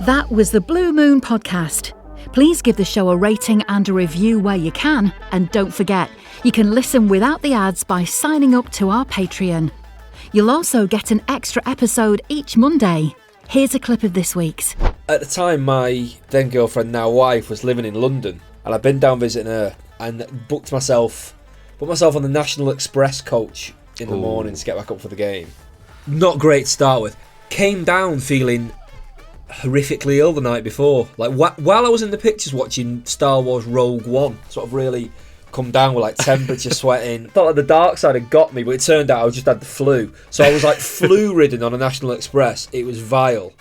That was the Blue Moon Podcast. Please give the show a rating and a review where you can. And don't forget, you can listen without the ads by signing up to our Patreon. You'll also get an extra episode each Monday. Here's a clip of this week's. At the time, my then girlfriend, now wife, was living in London, and I'd been down visiting her and put myself on the National Express coach in the morning to get back up for the game. Not great to start with. Came down feeling horrifically ill the night before. While I was in the pictures watching Star Wars Rogue One, sort of really come down with temperature, sweating. Felt like the dark side had got me, but it turned out I just had the flu. So I was flu ridden on a National Express. It was vile.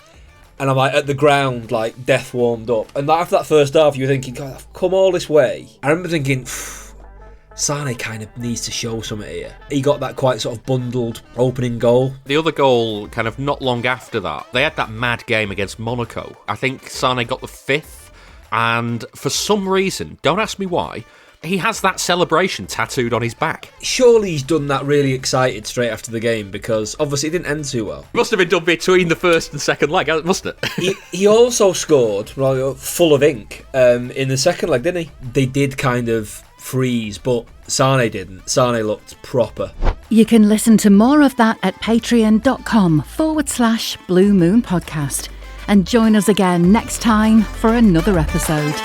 And I'm at the ground, death warmed up. And after that first half, you were thinking, God, I've come all this way. I remember thinking, Sané kind of needs to show something here. He got that quite sort of bundled opening goal. The other goal, kind of not long after that, they had that mad game against Monaco. I think Sané got the 5th, and for some reason, don't ask me why, he has that celebration tattooed on his back. Surely he's done that really excited straight after the game, because obviously it didn't end too well. It must have been done between the first and second leg, mustn't it? he also scored, full of ink, in the second leg, didn't he? They did kind of freeze, but Sané didn't. Sané looked proper. You can listen to more of that at patreon.com/Blue Moon Podcast. And join us again next time for another episode.